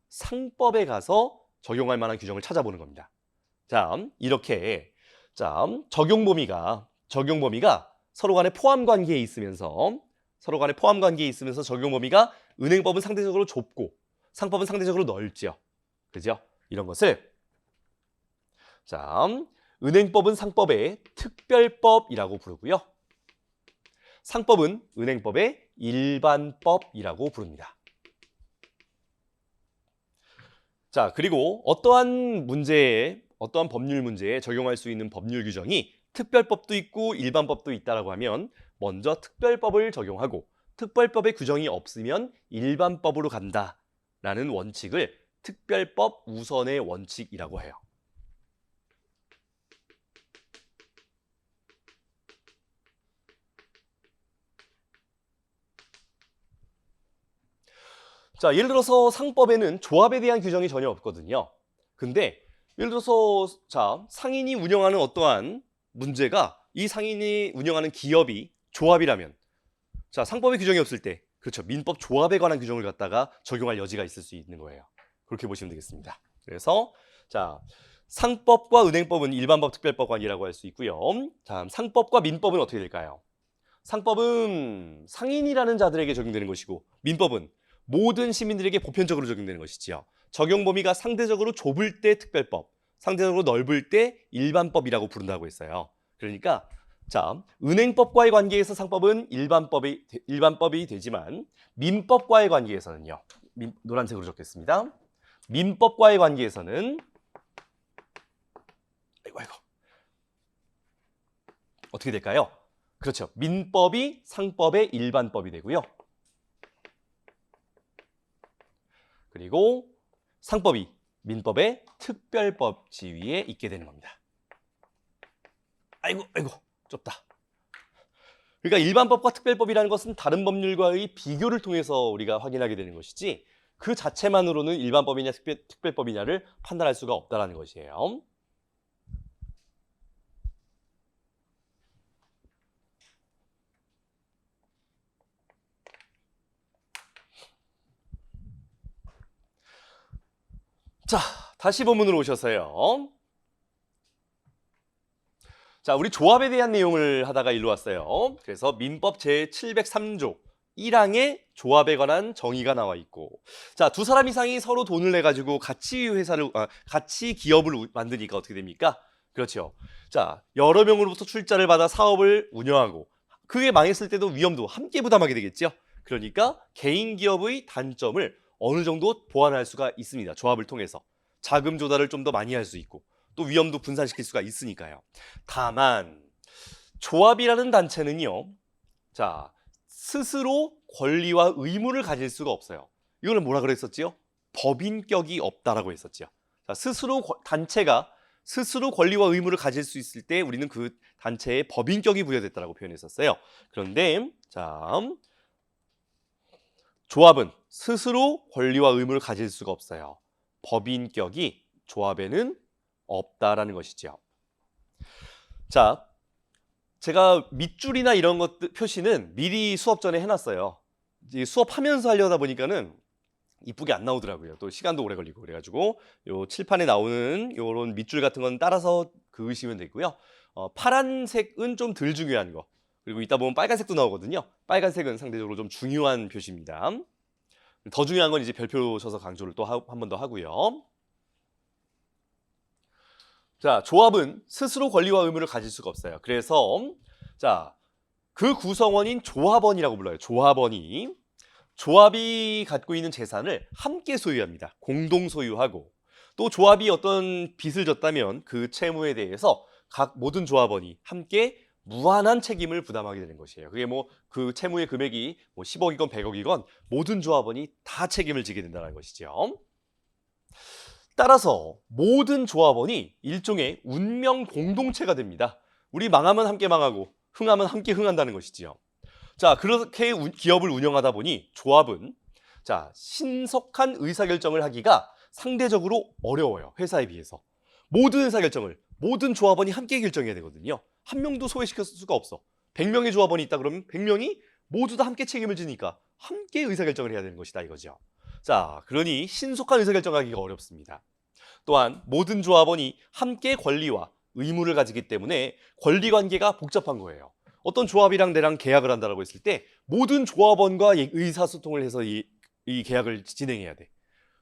상법에 가서 적용할 만한 규정을 찾아보는 겁니다. 자, 이렇게 적용 범위가 서로 간에 포함 관계에 있으면서 적용 범위가 은행법은 상대적으로 좁고 상법은 상대적으로 넓죠. 그죠? 이런 것을 은행법은 상법의 특별법이라고 부르고요. 상법은 은행법의 일반법이라고 부릅니다. 자, 그리고 어떠한 법률 문제에 적용할 수 있는 법률 규정이 특별법도 있고 일반법도 있다라고 하면 먼저 특별법을 적용하고 특별법의 규정이 없으면 일반법으로 간다라는 원칙을 특별법 우선의 원칙이라고 해요. 자, 예를 들어서 상법에는 조합에 대한 규정이 전혀 없거든요. 근데 예를 들어서 자, 상인이 운영하는 어떠한 문제가 이 상인이 운영하는 기업이 조합이라면 자, 상법에 규정이 없을 때 그렇죠. 민법 조합에 관한 규정을 갖다가 적용할 여지가 있을 수 있는 거예요. 그렇게 보시면 되겠습니다. 그래서 자, 상법과 은행법은 일반법 특별법 관계라고 할 수 있고요. 다음 상법과 민법은 어떻게 될까요? 상법은 상인이라는 자들에게 적용되는 것이고 민법은 모든 시민들에게 보편적으로 적용되는 것이지요. 적용 범위가 상대적으로 좁을 때 특별법, 상대적으로 넓을 때 일반법이라고 부른다고 했어요. 그러니까 자, 은행법과의 관계에서 상법은 일반법이 되지만 민법과의 관계에서는요. 노란색으로 적겠습니다. 민법과의 관계에서는 아이고 어떻게 될까요? 그렇죠. 민법이 상법의 일반법이 되고요. 그리고 상법이 민법의 특별법 지위에 있게 되는 겁니다. 아이고 좁다. 그러니까 일반법과 특별법이라는 것은 다른 법률과의 비교를 통해서 우리가 확인하게 되는 것이지 그 자체만으로는 일반법이냐 특별법이냐를 판단할 수가 없다는 것이에요. 자, 다시 본문으로 오셔서요. 자, 우리 조합에 대한 내용을 하다가 일로 왔어요. 그래서 민법 제703조 1항에 조합에 관한 정의가 나와 있고 자, 두 사람 이상이 서로 돈을 내가지고 같이 기업을 만드니까 어떻게 됩니까? 그렇죠. 자, 여러 명으로부터 출자를 받아 사업을 운영하고 그게 망했을 때도 위험도 함께 부담하게 되겠죠. 그러니까 개인 기업의 단점을 어느 정도 보완할 수가 있습니다. 조합을 통해서. 자금 조달을 좀 더 많이 할 수 있고 또 위험도 분산시킬 수가 있으니까요. 다만 조합이라는 단체는요. 자, 스스로 권리와 의무를 가질 수가 없어요. 이거는 뭐라 그랬었지요? 법인격이 없다라고 했었지요. 자, 단체가 스스로 권리와 의무를 가질 수 있을 때 우리는 그 단체에 법인격이 부여됐다라고 표현했었어요. 그런데 자, 조합은 스스로 권리와 의무를 가질 수가 없어요. 법인격이 조합에는 없다라는 것이죠. 자, 제가 밑줄이나 이런 것들 표시는 미리 수업 전에 해놨어요. 이제 수업하면서 하려다 보니까는 이쁘게 안 나오더라고요. 또 시간도 오래 걸리고 그래가지고 요 칠판에 나오는 요런 밑줄 같은 건 따라서 그으시면 되고요. 파란색은 좀 덜 중요한 거. 그리고 이따 보면 빨간색도 나오거든요. 빨간색은 상대적으로 좀 중요한 표시입니다. 더 중요한 건 이제 별표 쳐서 강조를 또 한 번 더 하고요. 자, 조합은 스스로 권리와 의무를 가질 수가 없어요. 그래서 자, 그 구성원인 조합원이라고 불러요. 조합이 갖고 있는 재산을 함께 소유합니다. 공동 소유하고 또 조합이 어떤 빚을 졌다면 그 채무에 대해서 각 모든 조합원이 함께 무한한 책임을 부담하게 되는 것이에요. 그게 뭐 그 채무의 금액이 뭐 10억이건 100억이건 모든 조합원이 다 책임을 지게 된다는 것이죠. 따라서 모든 조합원이 일종의 운명 공동체가 됩니다. 우리 망하면 함께 망하고 흥하면 함께 흥한다는 것이지요. 자, 그렇게 기업을 운영하다 보니 조합은 자, 신속한 의사결정을 하기가 상대적으로 어려워요. 회사에 비해서. 모든 의사결정을 모든 조합원이 함께 결정해야 되거든요. 한 명도 소외시킬 수가 없어. 100명의 조합원이 있다 그러면 100명이 모두 다 함께 책임을 지니까 함께 의사결정을 해야 되는 것이다 이거죠. 자, 그러니 신속한 의사결정하기가 어렵습니다. 또한 모든 조합원이 함께 권리와 의무를 가지기 때문에 권리관계가 복잡한 거예요. 어떤 조합이랑 내랑 계약을 한다고 했을 때 모든 조합원과 의사소통을 해서 이 계약을 진행해야 돼.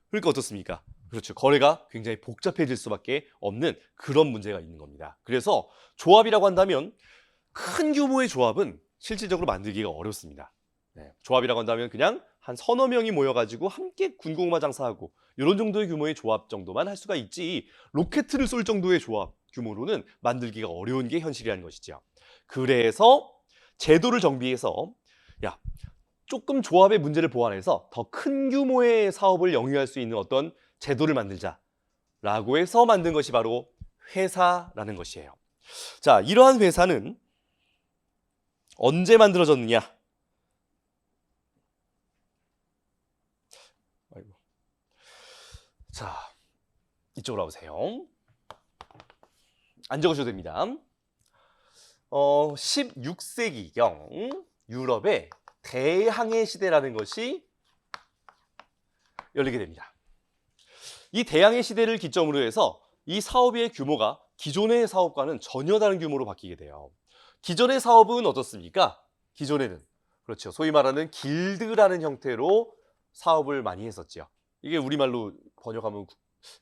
그러니까 어떻습니까? 그렇죠. 거래가 굉장히 복잡해질 수밖에 없는 그런 문제가 있는 겁니다. 그래서 조합이라고 한다면 큰 규모의 조합은 실질적으로 만들기가 어렵습니다. 네, 조합이라고 한다면 그냥 한 서너 명이 모여가지고 함께 군고구마 장사하고 이런 정도의 규모의 조합 정도만 할 수가 있지 로켓을 쏠 정도의 조합 규모로는 만들기가 어려운 게 현실이라는 것이죠. 그래서 제도를 정비해서 야, 조금 조합의 문제를 보완해서 더 큰 규모의 사업을 영위할 수 있는 어떤 제도를 만들자라고 해서 만든 것이 바로 회사라는 것이에요. 자, 이러한 회사는 언제 만들어졌느냐? 아이고. 자, 이쪽으로 와보세요. 안 적으셔도 됩니다. 16세기경 유럽의 대항해 시대라는 것이 열리게 됩니다. 이 대항해 시대를 기점으로 해서 이 사업의 규모가 기존의 사업과는 전혀 다른 규모로 바뀌게 돼요. 기존의 사업은 어떻습니까? 기존에는 그렇죠. 소위 말하는 길드라는 형태로 사업을 많이 했었죠. 이게 우리말로 번역하면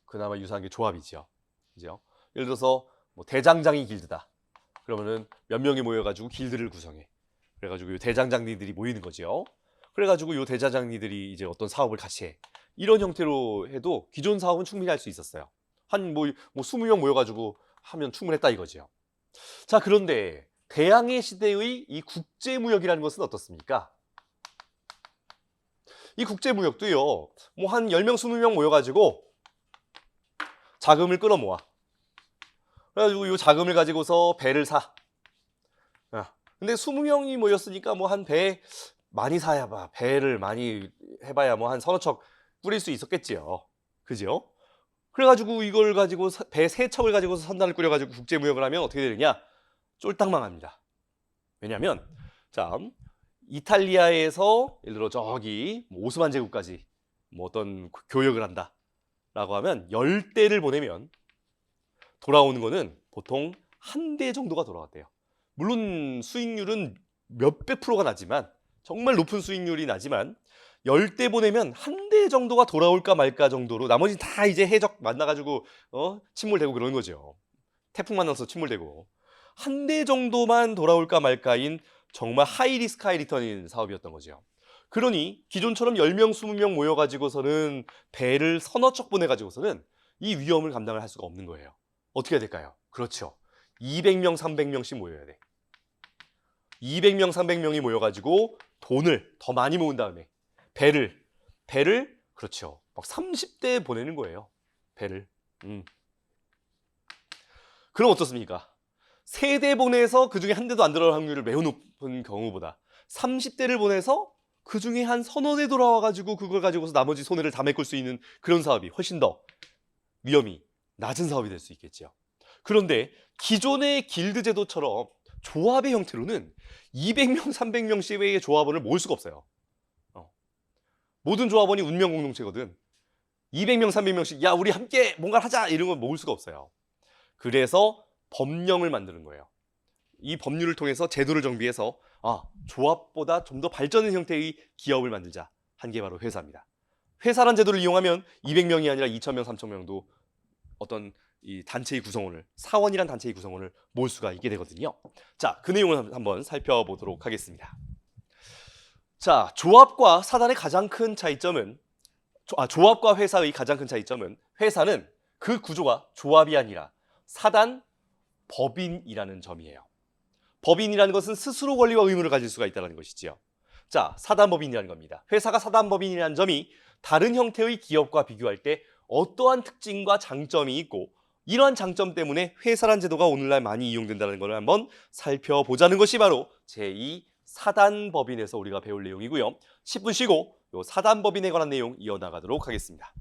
그나마 유사한 게 조합이죠. 그죠? 예를 들어서 뭐 대장장이 길드다. 그러면은 몇 명이 모여가지고 길드를 구성해. 그래가지고 이 대장장이들이 모이는 거죠. 그래가지고 이 대장장이들이 이제 어떤 사업을 같이 해. 이런 형태로 해도 기존 사업은 충분히 할 수 있었어요. 한 20명 모여가지고 하면 충분했다 이거죠. 자, 그런데 대항해 시대의 이 국제무역이라는 것은 어떻습니까? 이 국제무역도요, 뭐 한 10명, 20명 모여가지고 자금을 끌어 모아. 그래가지고 이 자금을 가지고서 배를 사. 근데 20명이 모였으니까 뭐 한 배 많이 사야 봐. 배를 많이 해봐야 뭐 한 서너 척 뿌릴 수 있었겠지요. 그죠? 그래가지고 이걸 가지고 배 3척을 가지고서 선단을 꾸려가지고 국제무역을 하면 어떻게 되느냐? 쫄딱 망합니다. 왜냐하면 자, 이탈리아에서 예를 들어 저기 뭐 오스만 제국까지 뭐 어떤 교역을 한다라고 하면 10대를 보내면 돌아오는 거는 보통 한 대 정도가 돌아왔대요. 물론 수익률은 몇백 프로가 나지만 정말 높은 수익률이 나지만 10대 보내면 한 대 정도가 돌아올까 말까 정도로 나머지 다 이제 해적 만나가지고 침몰되고 그러는 거죠. 태풍 만나서 침몰되고 한 대 정도만 돌아올까 말까인 정말 하이 리스크 하이 리턴인 사업이었던 거죠. 그러니 기존처럼 10명 20명 모여가지고서는 배를 서너 척 보내가지고서는 이 위험을 감당을 할 수가 없는 거예요. 어떻게 해야 될까요? 그렇죠. 200명 300명씩 모여야 돼. 200명 300명이 모여가지고 돈을 더 많이 모은 다음에 배를 그렇죠. 막 30대 보내는 거예요. 배를. 그럼 어떻습니까? 3대 보내서 그중에 한 대도 안 들어올 확률을 매우 높은 경우보다 30대를 보내서 그중에 한 서너 대 돌아와가지고 그걸 가지고서 나머지 손해를 다 메꿀 수 있는 그런 사업이 훨씬 더 위험이 낮은 사업이 될 수 있겠죠. 그런데 기존의 길드 제도처럼 조합의 형태로는 200명, 300명씩의 조합원을 모을 수가 없어요. 모든 조합원이 운명 공동체거든. 200명, 300명씩 야 우리 함께 뭔가를 하자 이런 걸 모을 수가 없어요. 그래서 법령을 만드는 거예요. 이 법률을 통해서 제도를 정비해서 조합보다 좀 더 발전된 형태의 기업을 만들자 한 게 바로 회사입니다. 회사란 제도를 이용하면 200명이 아니라 2,000명, 3,000명도 어떤 이 단체의 구성원을 사원이란 단체의 구성원을 모을 수가 있게 되거든요. 자, 그 내용을 한번 살펴보도록 하겠습니다. 자, 조합과 사단의 가장 큰 차이점은 조합과 회사의 가장 큰 차이점은 회사는 그 구조가 조합이 아니라 사단 법인이라는 점이에요. 법인이라는 것은 스스로 권리와 의무를 가질 수가 있다는 것이지요. 자, 사단법인이라는 겁니다. 회사가 사단법인이라는 점이 다른 형태의 기업과 비교할 때 어떠한 특징과 장점이 있고 이러한 장점 때문에 회사란 제도가 오늘날 많이 이용된다는 것을 한번 살펴보자는 것이 바로 제2 사단법인에서 우리가 배울 내용이고요. 10분 쉬고 이 사단법인에 관한 내용 이어나가도록 하겠습니다.